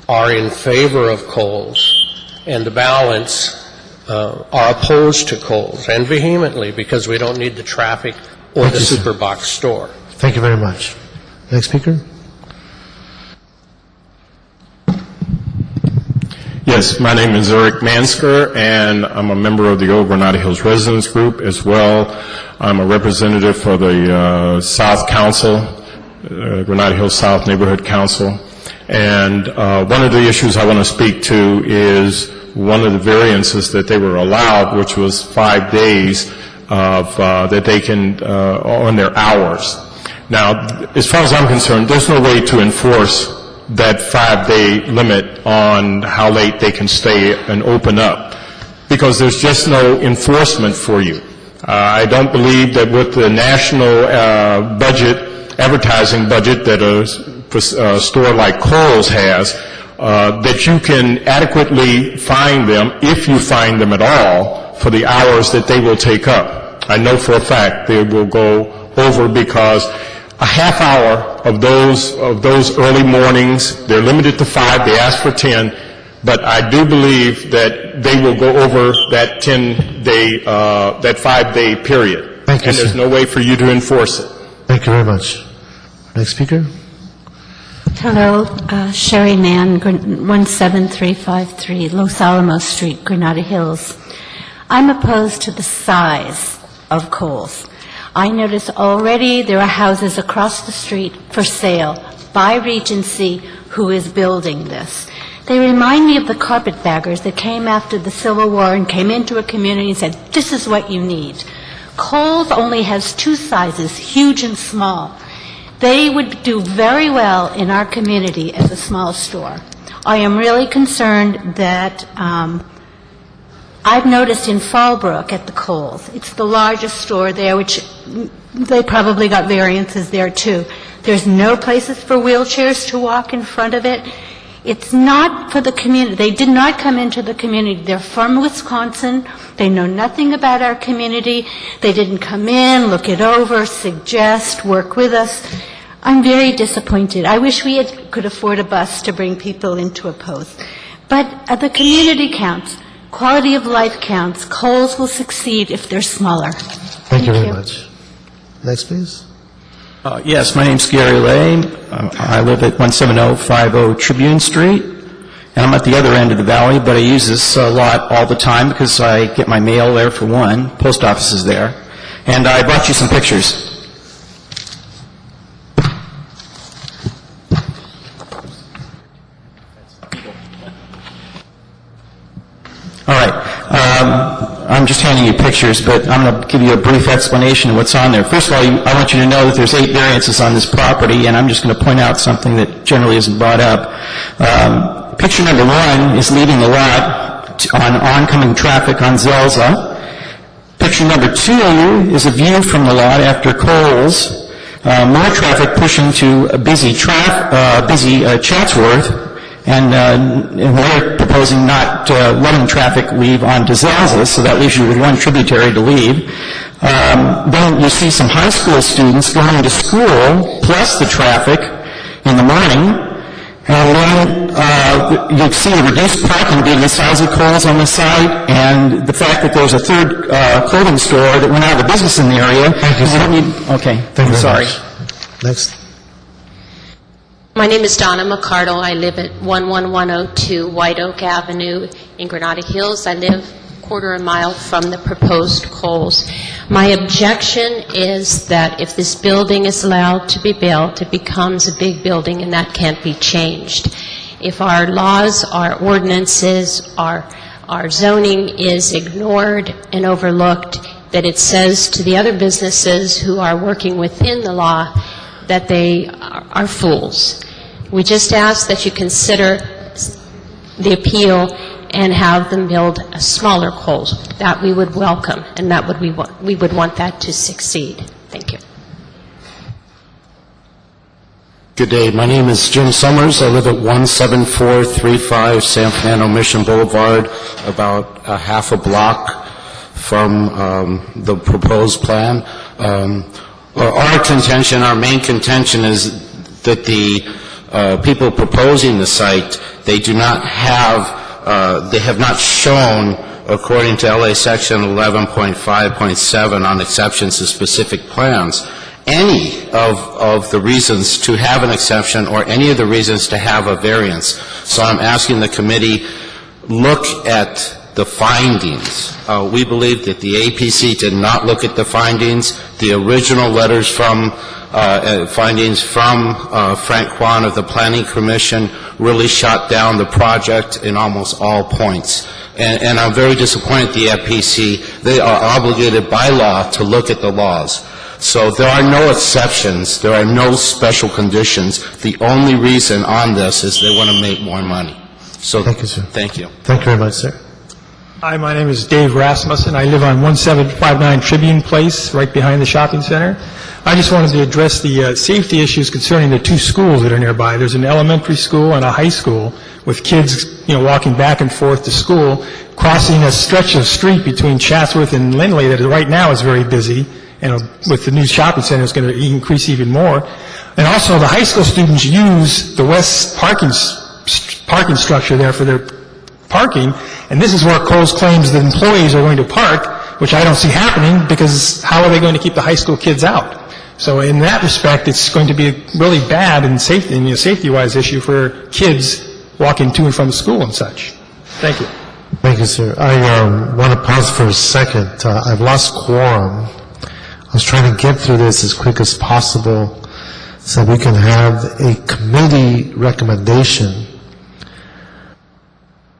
are in favor of Kohl's, and the balance are opposed to Kohl's, and vehemently, because we don't need the traffic or the superbox store. Thank you very much. Next speaker. Yes, my name is Eric Mansker, and I'm a member of the Old Granada Hills Residents Group as well. I'm a representative for the South Council, Granada Hills South Neighborhood Council. And one of the issues I want to speak to is one of the variances that they were allowed, which was 5 days of that they can on their hours. Now, as far as I'm concerned, there's no way to enforce that 5-day limit on how late they can stay and open up, because there's just no enforcement for you. I don't believe that with the national advertising budget that a store like Kohl's has, that you can adequately fine them, if you fine them at all, for the hours that they will take up. I know for a fact they will go over, because a half hour of those early mornings, they're limited to 5, they ask for 10, but I do believe that they will go over that 10-day, that 5-day period. Thank you, and there's no way for you to enforce it. Thank you very much. Next speaker. Hello, Sherry Mann, 17353 Los Alamos Street, Granada Hills. I'm opposed to the size of Kohl's. I notice already there are houses across the street for sale by Regency who is building this. They remind me of the carpetbaggers that came after the Civil War and came into a community and said, this is what you need. Kohl's only has 2 sizes, huge and small. They would do very well in our community as a small store. I am really concerned that I've noticed in Fallbrook at the Kohl's, it's the largest store there, which they probably got variances there too. There's no places for wheelchairs to walk in front of it. It's not for the community. They did not come into the community. They're from Wisconsin. They know nothing about our community. They didn't come in, look it over, suggest, work with us. I'm very disappointed. I wish we could afford a bus to bring people into a post. But the community counts. Quality of life counts. Kohl's will succeed if they're smaller. Thank you very much. Next, please. Yes, my name's Gary Lay. I live at 17050 Tribune Street, and I'm at the other end of the valley, but I use this lot all the time because I get my mail there for one. Post office is there. And I brought you some pictures. I'm just handing you pictures, but I'm going to give you a brief explanation of what's on there. First of all, I want you to know that there's 8 variances on this property, and I'm just going to point out something that generally isn't brought up. Picture number 1 is leaving the lot on oncoming traffic on Zelza. Picture number 2 is a view from the lot after Coles. More traffic pushing to a busy Chatsworth. And we're proposing not letting traffic leave onto Zelza, so that leaves you with one tributary to leave. Then you see some high school students going to school, plus the traffic in the morning. And then you see a reduced parking due to the size of Kohl's on the site, and the fact that there's a third clothing store that went out of business in the area. Thank you, sir. Okay, Thank you sorry. very much. Next. My name is Donna Mcardle. I live at 11102 White Oak Avenue in Granada Hills. I live a quarter of a mile from the proposed Kohl's. My objection is that if this building is allowed to be built, it becomes a big building, and that can't be changed. If our laws, our ordinances, our zoning is ignored and overlooked, that it says to the other businesses who are working within the law that they are fools. We just ask that you consider the appeal and have them build a smaller Kohl's. That we would welcome, and that would we would want that to succeed. Thank you. Good day. My name is Jim Summers. I live at 17435 San Fernando Mission Boulevard, about a half a block from the proposed plan. Our contention, our main contention is that the people proposing the site, they have not shown, according to LA Section 11.5.7 on exceptions to specific plans, any of the reasons to have an exception or any of the reasons to have a variance. So I'm asking the committee, look at the findings. We believe that the APC did not look at the findings. The original letters from findings from Frank Kwan of the Planning Commission really shot down the project in almost all points. And I'm very disappointed the APC. They are obligated by law to look at the laws. So there are no exceptions. There are no special conditions. The only reason on this is they want to make more money. So thank you, sir. Thank you. Thank you very much, sir. Hi, my name is Dave Rasmussen. I live on 1759 Tribune Place, right behind the shopping center. I just wanted to address the safety issues concerning the 2 schools that are nearby. There's an elementary school and a high school with kids, walking back and forth to school, crossing a stretch of street between Chatsworth and Lindley that right now is very busy, and with the new shopping center it's going to increase even more. And also the high school students use the west parking structure there for their parking, and this is where Kohl's claims that employees are going to park, which I don't see happening, because how are they going to keep the high school kids out? So in that respect, it's going to be a really bad and safety-wise issue for kids walking to and from school and such. Thank you. Thank you, sir. I want to pause for a second. I've lost quorum. I was trying to get through this as quick as possible so we can have a committee recommendation.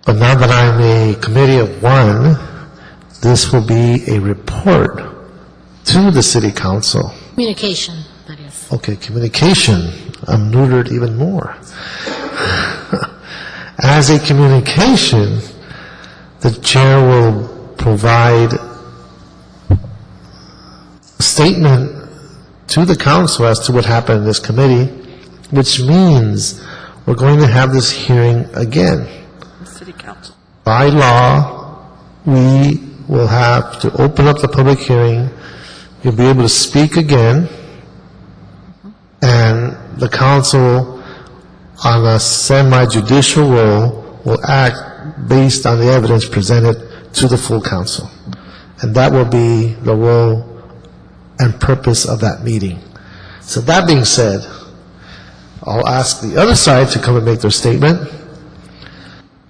But now that I'm a committee of 1, this will be a report to the city council. Communication, that is. Okay, communication. I'm neutered even more. As a communication, the chair will provide a statement to the council as to what happened in this committee, which means we're going to have this hearing again. City Council. By law, we will have to open up the public hearing. You'll be able to speak again, and the council, on a semi-judicial role, will act based on the evidence presented to the full council. And that will be the role and purpose of that meeting. So that being said, I'll ask the other side to come and make their statement,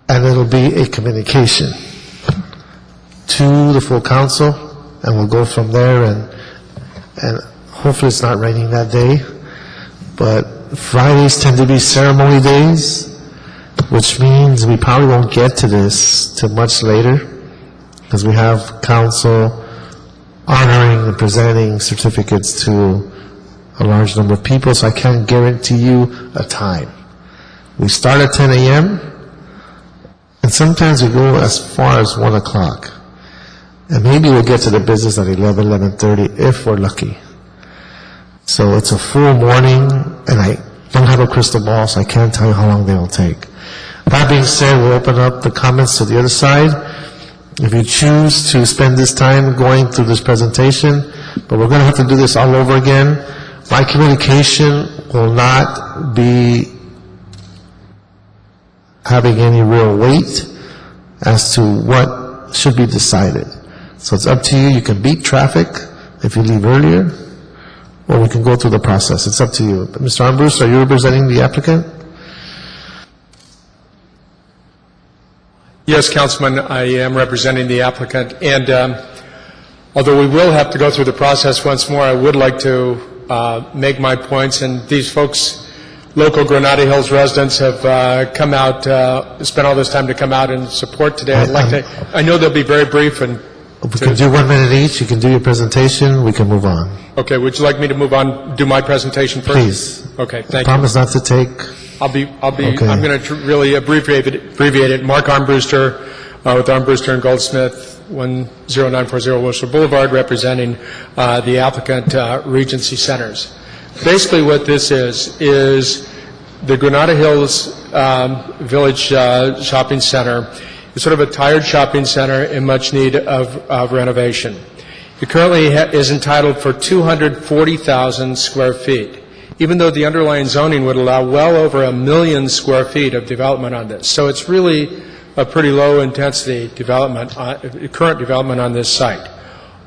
and it'll be a communication to the full council, and we'll go from there, and hopefully it's not raining that day, but Fridays tend to be ceremony days, which means we probably won't get to this till much later, because we have council honoring and presenting certificates to a large number of people, so I can't guarantee you a time. We start at 10 a.m., and sometimes we go as far as 1 o'clock. And maybe we'll get to the business at 11, 11:30 if we're lucky. So it's a full morning, and I don't have a crystal ball, so I can't tell you how long they will take. That being said, we'll open up the comments to the other side. If you choose to spend this time going through this presentation, but we're going to have to do this all over again, my communication will not be having any real weight as to what should be decided. So it's up to you. You can beat traffic if you leave earlier, or we can go through the process. It's up to you. But Mr. Armbruster, are you representing the applicant? Yes, Councilman, I am representing the applicant, and although we will have to go through the process once more, I would like to make my points, and these folks, local Granada Hills residents, have come out, spent all this time to come out and support today. I'd like to, I know they'll be very brief, and we can do 1 minute each. You can do your presentation. We can move on. Okay, would you like me to move on, do my presentation first? Please. Okay, thank you. Promise not to take. Okay. I'm going to really abbreviate it. Mark Armbruster, with Armbruster and Goldsmith, 10940 Worcester Boulevard, representing the applicant, Regency Centers. Basically what this is the Granada Hills Village Shopping Center is sort of a tired shopping center in much need of renovation. It currently is entitled for 240,000 square feet, even though the underlying zoning would allow well over 1 million square feet of development on this. So it's really a pretty low-intensity development, current development on this site.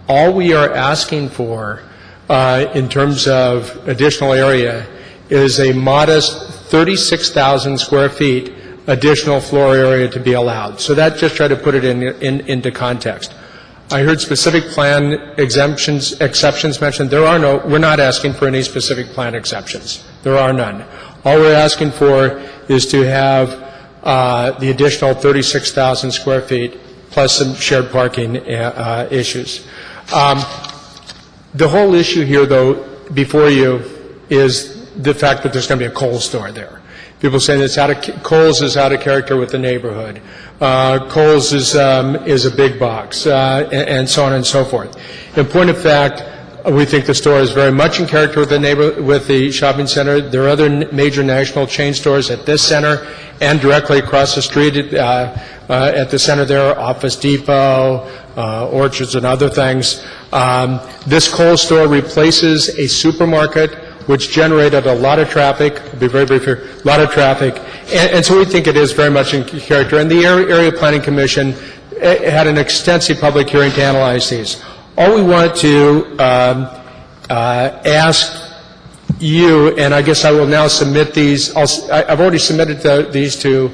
All we are asking for in terms of additional area is a modest 36,000 square feet additional floor area to be allowed. So that just try to put it into context. I heard specific plan exceptions mentioned. There are no, we're not asking for any specific plan exceptions. There are none. All we're asking for is to have the additional 36,000 square feet plus some shared parking issues. The whole issue here, though, before you, is the fact that there's going to be a Kohl's store there. People saying Kohl's is out of character with the neighborhood. Kohl's is a big box, and so on and so forth. In point of fact, we think the store is very much in character with the shopping center. There are other major national chain stores at this center and directly across the street at the center there, Office Depot, Orchards, and other things. This Kohl's store replaces a supermarket which generated a lot of traffic. I'll be very brief here. A lot of traffic, and so we think it is very much in character. And the Area Planning Commission had an extensive public hearing to analyze these. All we want to ask you, and I guess I will now submit these. I've already submitted these to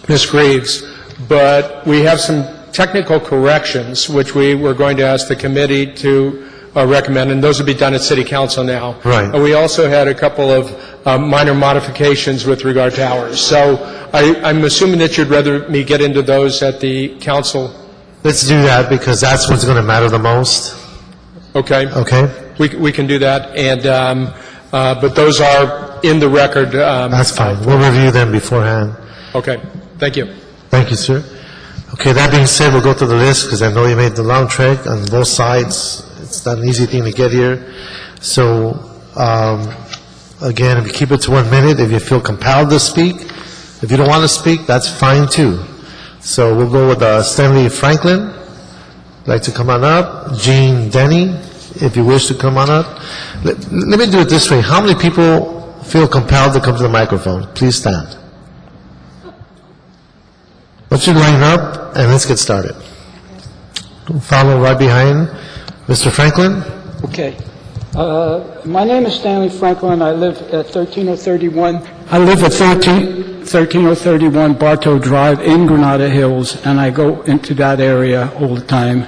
Ms. Greaves, but we have some technical corrections which we were going to ask the committee to recommend, and those will be done at City Council now. Right. And we also had a couple of minor modifications with regard to hours. So I'm assuming that you'd rather me get into those at the council. Let's do that because that's what's going to matter the most. Okay. Okay. We can do that, and but those are in the record. That's fine. We'll review them beforehand. Okay. Thank you. Thank you, sir. Okay, that being said, we'll go through the list because I know you made the long trek on both sides. It's not an easy thing to get here. So, again, if you keep it to 1 minute, if you feel compelled to speak. If you don't want to speak, that's fine too. So we'll go with Stanley Franklin. Like to come on up. Jean Denny, if you wish to come on up. Let me do it this way. How many people feel compelled to come to the microphone? Please stand. Let's you line up and let's get started. Follow right behind Mr. Franklin. Okay. My name is Stanley Franklin. I live at 13031. I live at 13031 Bartow Drive in Granada Hills, and I go into that area all the time.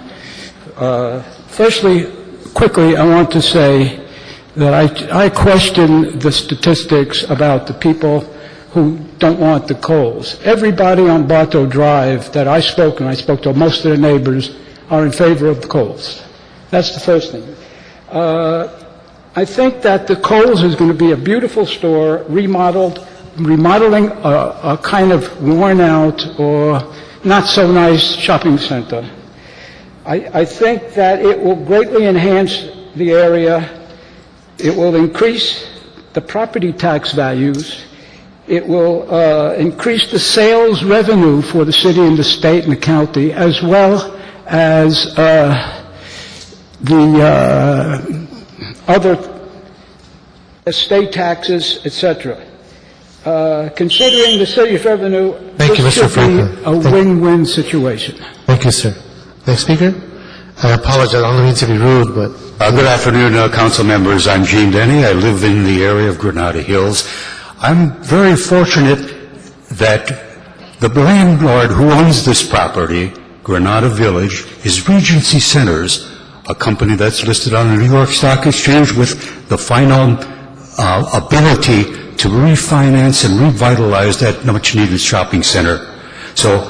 Firstly, quickly, I want to say that I question the statistics about the people who don't want the Coles. Everybody on Bartow Drive that I spoke to most of the neighbors, are in favor of the Coles. That's the first thing. I think that the Coles is going to be a beautiful store, remodeling a kind of worn-out or not so nice shopping center. I think that it will greatly enhance the area. It will increase the property tax values. It will increase the sales revenue for the city and the state and the county, as well as the other estate taxes, etc. Considering the city's revenue, Thank you, this Mr. should Franklin. be a win-win situation. Thank you, sir. Next speaker. I apologize. I don't mean to be rude, but... Good afternoon, council members. I'm Gene Denny. I live in the area of Granada Hills. I'm very fortunate that the landlord who owns this property, Granada Village, is Regency Centers, a company that's listed on the New York Stock Exchange with the final ability to refinance and revitalize that much-needed shopping center. So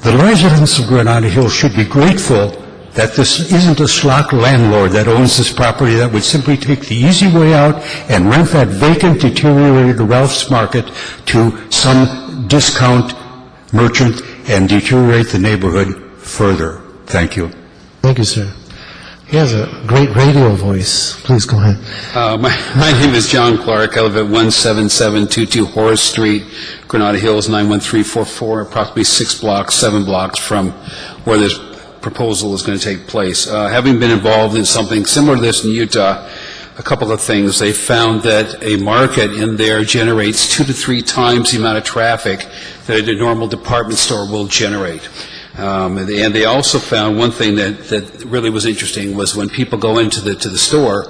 the residents of Granada Hills should be grateful that this isn't a schlock landlord that owns this property that would simply take the easy way out and rent that vacant, deteriorated Ralph's Market to some discount merchant and deteriorate the neighborhood further. Thank you. Thank you, sir. He has a great radio voice. Please go ahead. My name is John Clark. I live at 17722 Horace Street, Granada Hills, 91344, approximately 7 blocks from where this proposal is going to take place. Having been involved in something similar to this in Utah, a couple of things. They found that a market in there generates 2 to 3 times the amount of traffic that a normal department store will generate. And they also found one thing that really was interesting was when people go into the store,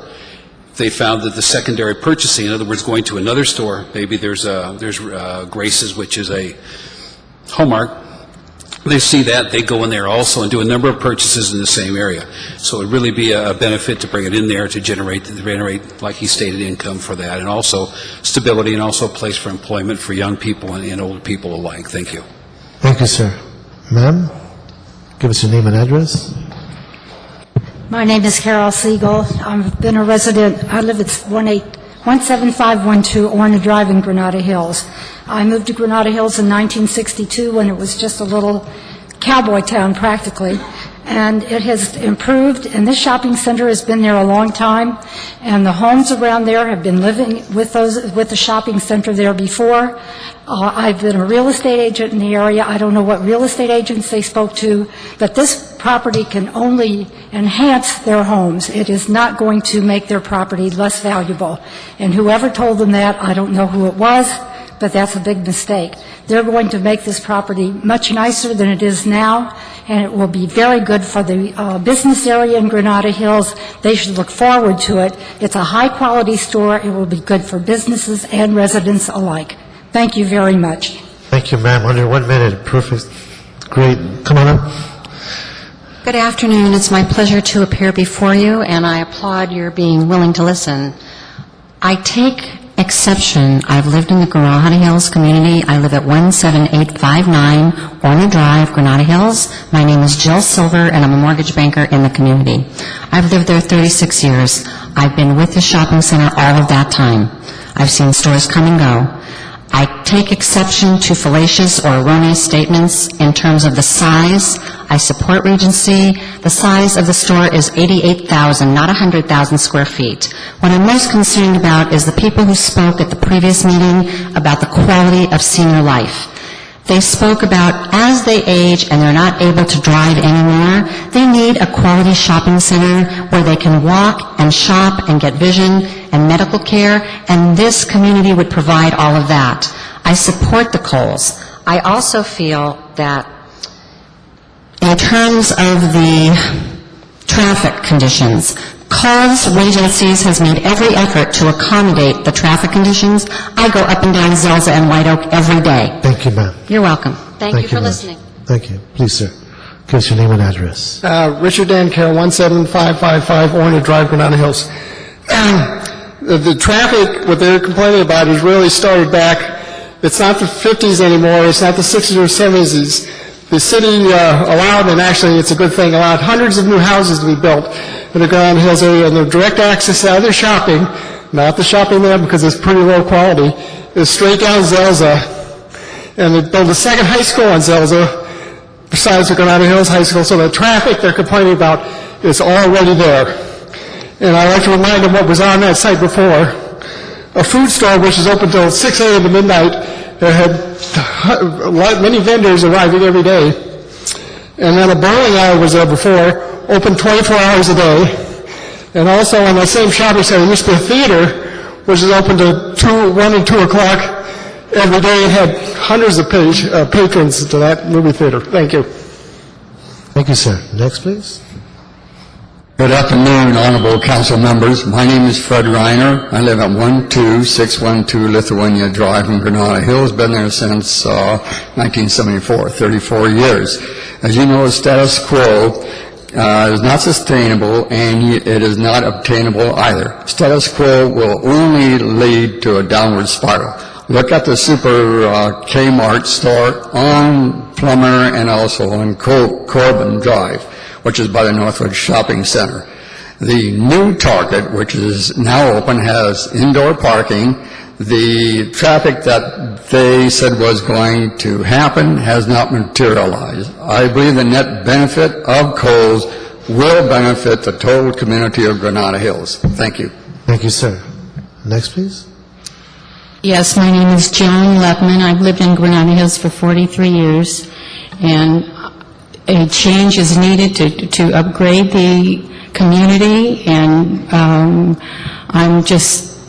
they found that the secondary purchasing, in other words, going to another store, maybe there's Grace's, which is a Hallmark, they see that, they go in there also and do a number of purchases in the same area. So it would really be a benefit to bring it in there to generate, like he stated, income for that, and also stability, and also a place for employment for young people and old people alike. Thank you. Thank you, sir. Ma'am, give us your name and address. My name is Carol Siegel. I've been a resident. I live at 17512 Orna Drive in Granada Hills. I moved to Granada Hills in 1962 when it was just a little cowboy town practically. And it has improved, and this shopping center has been there a long time, and the homes around there have been living with the shopping center there before. I've been a real estate agent in the area. I don't know what real estate agents they spoke to, but this property can only enhance their homes. It is not going to make their property less valuable. And whoever told them that, I don't know who it was, but that's a big mistake. They're going to make this property much nicer than it is now, and it will be very good for the business area in Granada Hills. They should look forward to it. It's a high-quality store. It will be good for businesses and residents alike. Thank you very much. Thank you, ma'am. Under 1 minute. Perfect. Great. Come on up. Good afternoon. It's my pleasure to appear before you, and I applaud your being willing to listen. I take exception. I've lived in the Granada Hills community. I live at 17859 Orna Drive, Granada Hills. My name is Jill Silver, and I'm a mortgage banker in the community. I've lived there 36 years. I've been with the shopping center all of that time. I've seen stores come and go. I take exception to fallacious or erroneous statements in terms of the size. I support Regency. The size of the store is 88,000, not 100,000 square feet. What I'm most concerned about is the people who spoke at the previous meeting about the quality of senior life. They spoke about as they age and they're not able to drive anymore, they need a quality shopping center where they can walk and shop and get vision and medical care, and this community would provide all of that. I support the Coles. I also feel that in terms of the traffic conditions, Coles Regencies has made every effort to accommodate the traffic conditions. I go up and down Zelza and White Oak every day. Thank you, ma'am. You're welcome. Thank you for ma'am. listening. Thank you. Please, sir. Give us your name and address. Richard Dan Carroll, 17555 Orna Drive, Granada Hills. The traffic, what they're complaining about, has really started back It's not the 50s anymore, it's not the 60s or 70s. The city allowed, and actually it's a good thing, allowed hundreds of new houses to be built in the Granada Hills area, and the direct access out of their shopping, not the shopping there because it's pretty low quality, is straight down Zelza. And they built a second high school on Zelza, besides the Granada Hills High School, so the traffic they're complaining about is already there. And I'd like to remind them what was on that site before. A food store which is open till 6 a.m. to midnight that had many vendors arriving every day. And then a bowling alley was there before, open 24 hours a day. And also on that same shopping center used to be a theater, which is open to 1 and 2 o'clock every day, and had hundreds of patrons to that movie theater. Thank you. Thank you, sir. Next, please. Good afternoon, honorable council members. My name is Fred Reiner. I live at 12612 Lithuania Drive in Granada Hills. Been there since 1974, 34 years. As you know, the status quo is not sustainable, and it is not obtainable either. Status quo will only lead to a downward spiral. Look at the Super Kmart store on Plummer and also on Corbin Drive, which is by the Northwood Shopping Center. The new Target, which is now open, has indoor parking. The traffic that they said was going to happen has not materialized. I believe the net benefit of Kohl's will benefit the total community of Granada Hills. Thank you. Thank you, sir. Next, please. Yes, my name is Joan Lepman. I've lived in Granada Hills for 43 years, and a change is needed to upgrade the community, and I'm just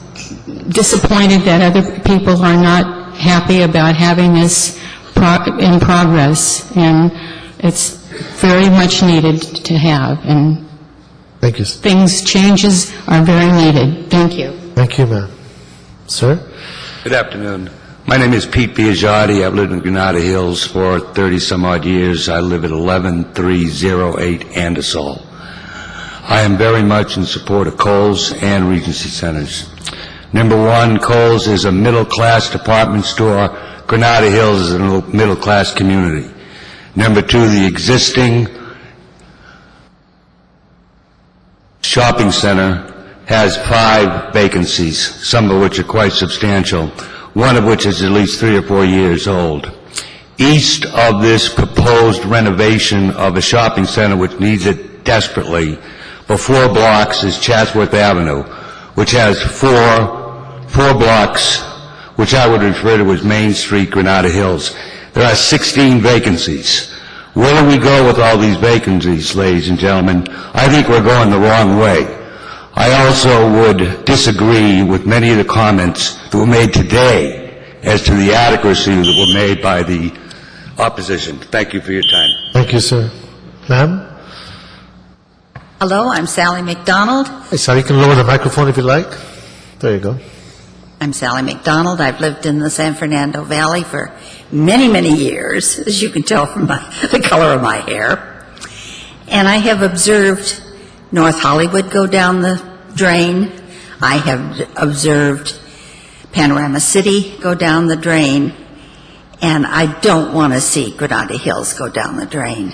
disappointed that other people are not happy about having this in progress, and it's very much needed to have, and thank you. Changes are very needed. Thank you. Thank you, ma'am. Sir? Good afternoon. My name is Pete Biagiotti. I've lived in Granada Hills for 30-some-odd years. I live at 11308 Andersall. I am very much in support of Kohl's and Regency Centers. Number one, Kohl's is a middle-class department store. Granada Hills is a middle-class community. Number two, the existing shopping center has 5 vacancies, some of which are quite substantial, one of which is at least 3 or 4 years old. East of this proposed renovation of a shopping center, which needs it desperately, for 4 blocks is Chatsworth Avenue, which has four blocks, which I would refer to as Main Street, Granada Hills. There are 16 vacancies. Where do we go with all these vacancies, ladies and gentlemen? I think we're going the wrong way. I also would disagree with many of the comments that were made today as to the adequacy that were made by the opposition. Thank you for your time. Thank you, sir. Ma'am? Hello, I'm Sally McDonald. Hey, Sally, you can lower the microphone if you like. There you go. I'm Sally McDonald. I've lived in the San Fernando Valley for many, many years, as you can tell from the color of my hair. And I have observed North Hollywood go down the drain. I have observed Panorama City go down the drain. And I don't want to see Granada Hills go down the drain.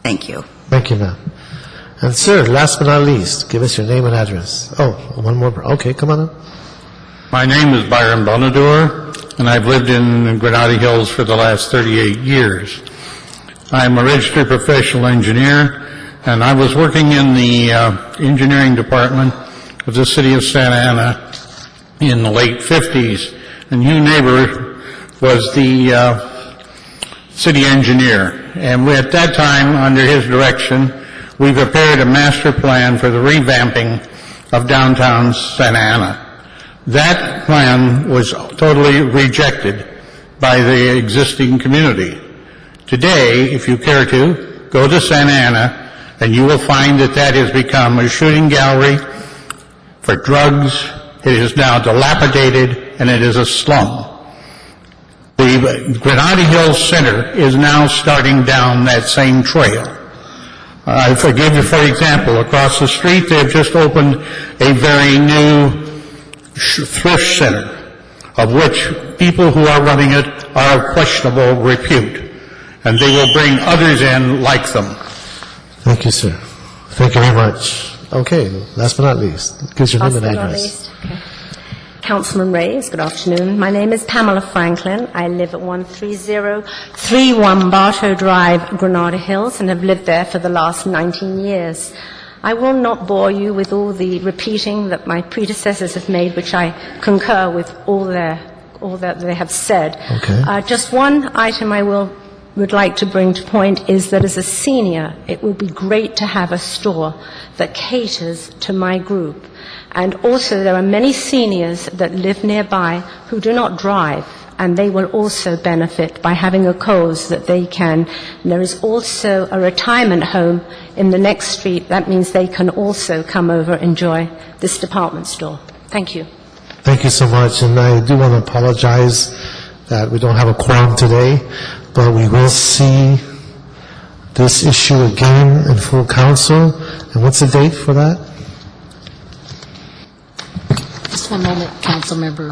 Thank you. Thank you, ma'am. And sir, last but not least, give us your name and address. Oh, one more. Okay, come on up. My name is Byron Bonador, and I've lived in Granada Hills for the last 38 years. I'm a registered professional engineer, and I was working in the engineering department of the city of Santa Ana in the late 50s, and Hugh Neighbor was the city engineer. And at that time, under his direction, we prepared a master plan for the revamping of downtown Santa Ana. That plan was totally rejected by the existing community. Today, if you care to, go to Santa Ana, and you will find that that has become a shooting gallery for drugs. It is now dilapidated, and it is a slum. The Granada Hills Center is now starting down that same trail. I forgive you, for example, across the street they've just opened a very new thrift center. of which people who are running it are of questionable repute, and they will bring others in like them. Thank you, sir. Thank you very much. Okay, last but not least, give your name and address. Councilman Reyes, good afternoon. My name is Pamela Franklin. I live at 13031 Bartow Drive, Granada Hills, and have lived there for the last 19 years. I will not bore you with all the repeating that my predecessors have made, which I concur with all that they have said. Okay. Just one item I would like to bring to point is that as a senior, it would be great to have a store that caters to my group. And also, there are many seniors that live nearby who do not drive, and they will also benefit by having a Coles that they can. And there is also a retirement home in the next street. That means they can also come over and enjoy this department store. Thank you. Thank you so much, and I do want to apologize that we don't have a quorum today, but we will see this issue again in full council. And what's the date for that? Just one moment, council member.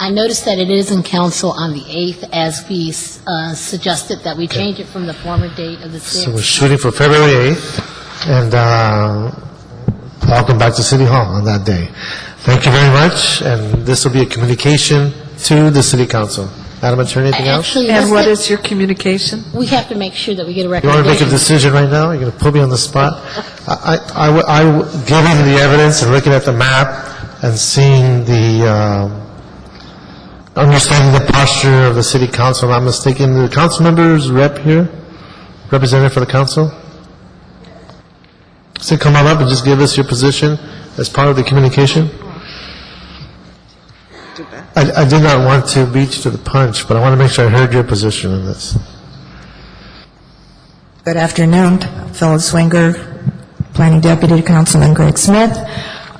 I noticed that it is in council on the 8th, as we suggested that we change it from the former date of the 6th. So we're shooting for February 8th, and welcome back to City Hall on that day. Thank you very much, and this will be a communication to the City Council. Madam Attorney, anything else? Actually, And what is your communication? we have to make sure that we get a You want recommendation. to make a decision right now? You're going to put me on the spot? Given the evidence and looking at the map and seeing the, understanding the posture of the City Council, I'm mistaken, the council members rep here, representative for the council? So come on up and just give us your position as part of the communication. I did not want to beat you to the punch, but I want to make sure I heard your position on this. Good afternoon, Phyllis Swinger, Planning Deputy to Councilman Greg Smith.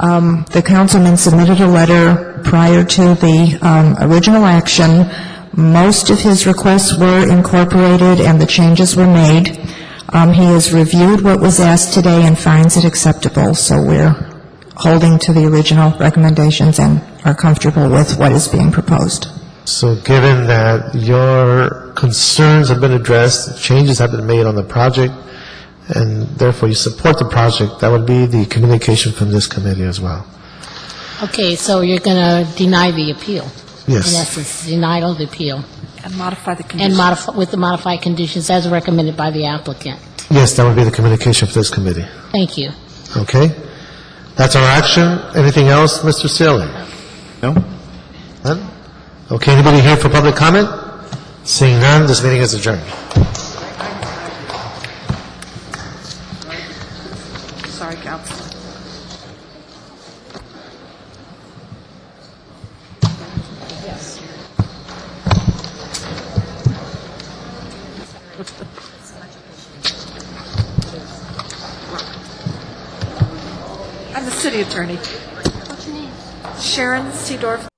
The councilman submitted a letter prior to the original action. Most of his requests were incorporated and the changes were made. He has reviewed what was asked today and finds it acceptable, so we're holding to the original recommendations and are comfortable with what is being proposed. So given that your concerns have been addressed, changes have been made on the project, and therefore you support the project, that would be the communication from this committee as well. Okay, so you're going to deny the appeal? Yes. In essence, denial of the appeal? And modify the And condition. with the modified conditions as recommended by the applicant? Yes, that would be the communication for this committee. Thank you. Okay? That's our action. Anything else, Mr. Sealy? No? None? Okay, anybody here for public comment? Seeing none, this meeting is adjourned. Sorry, Council. Yes. I'm the city attorney. What's your name? Sharon Seedorf.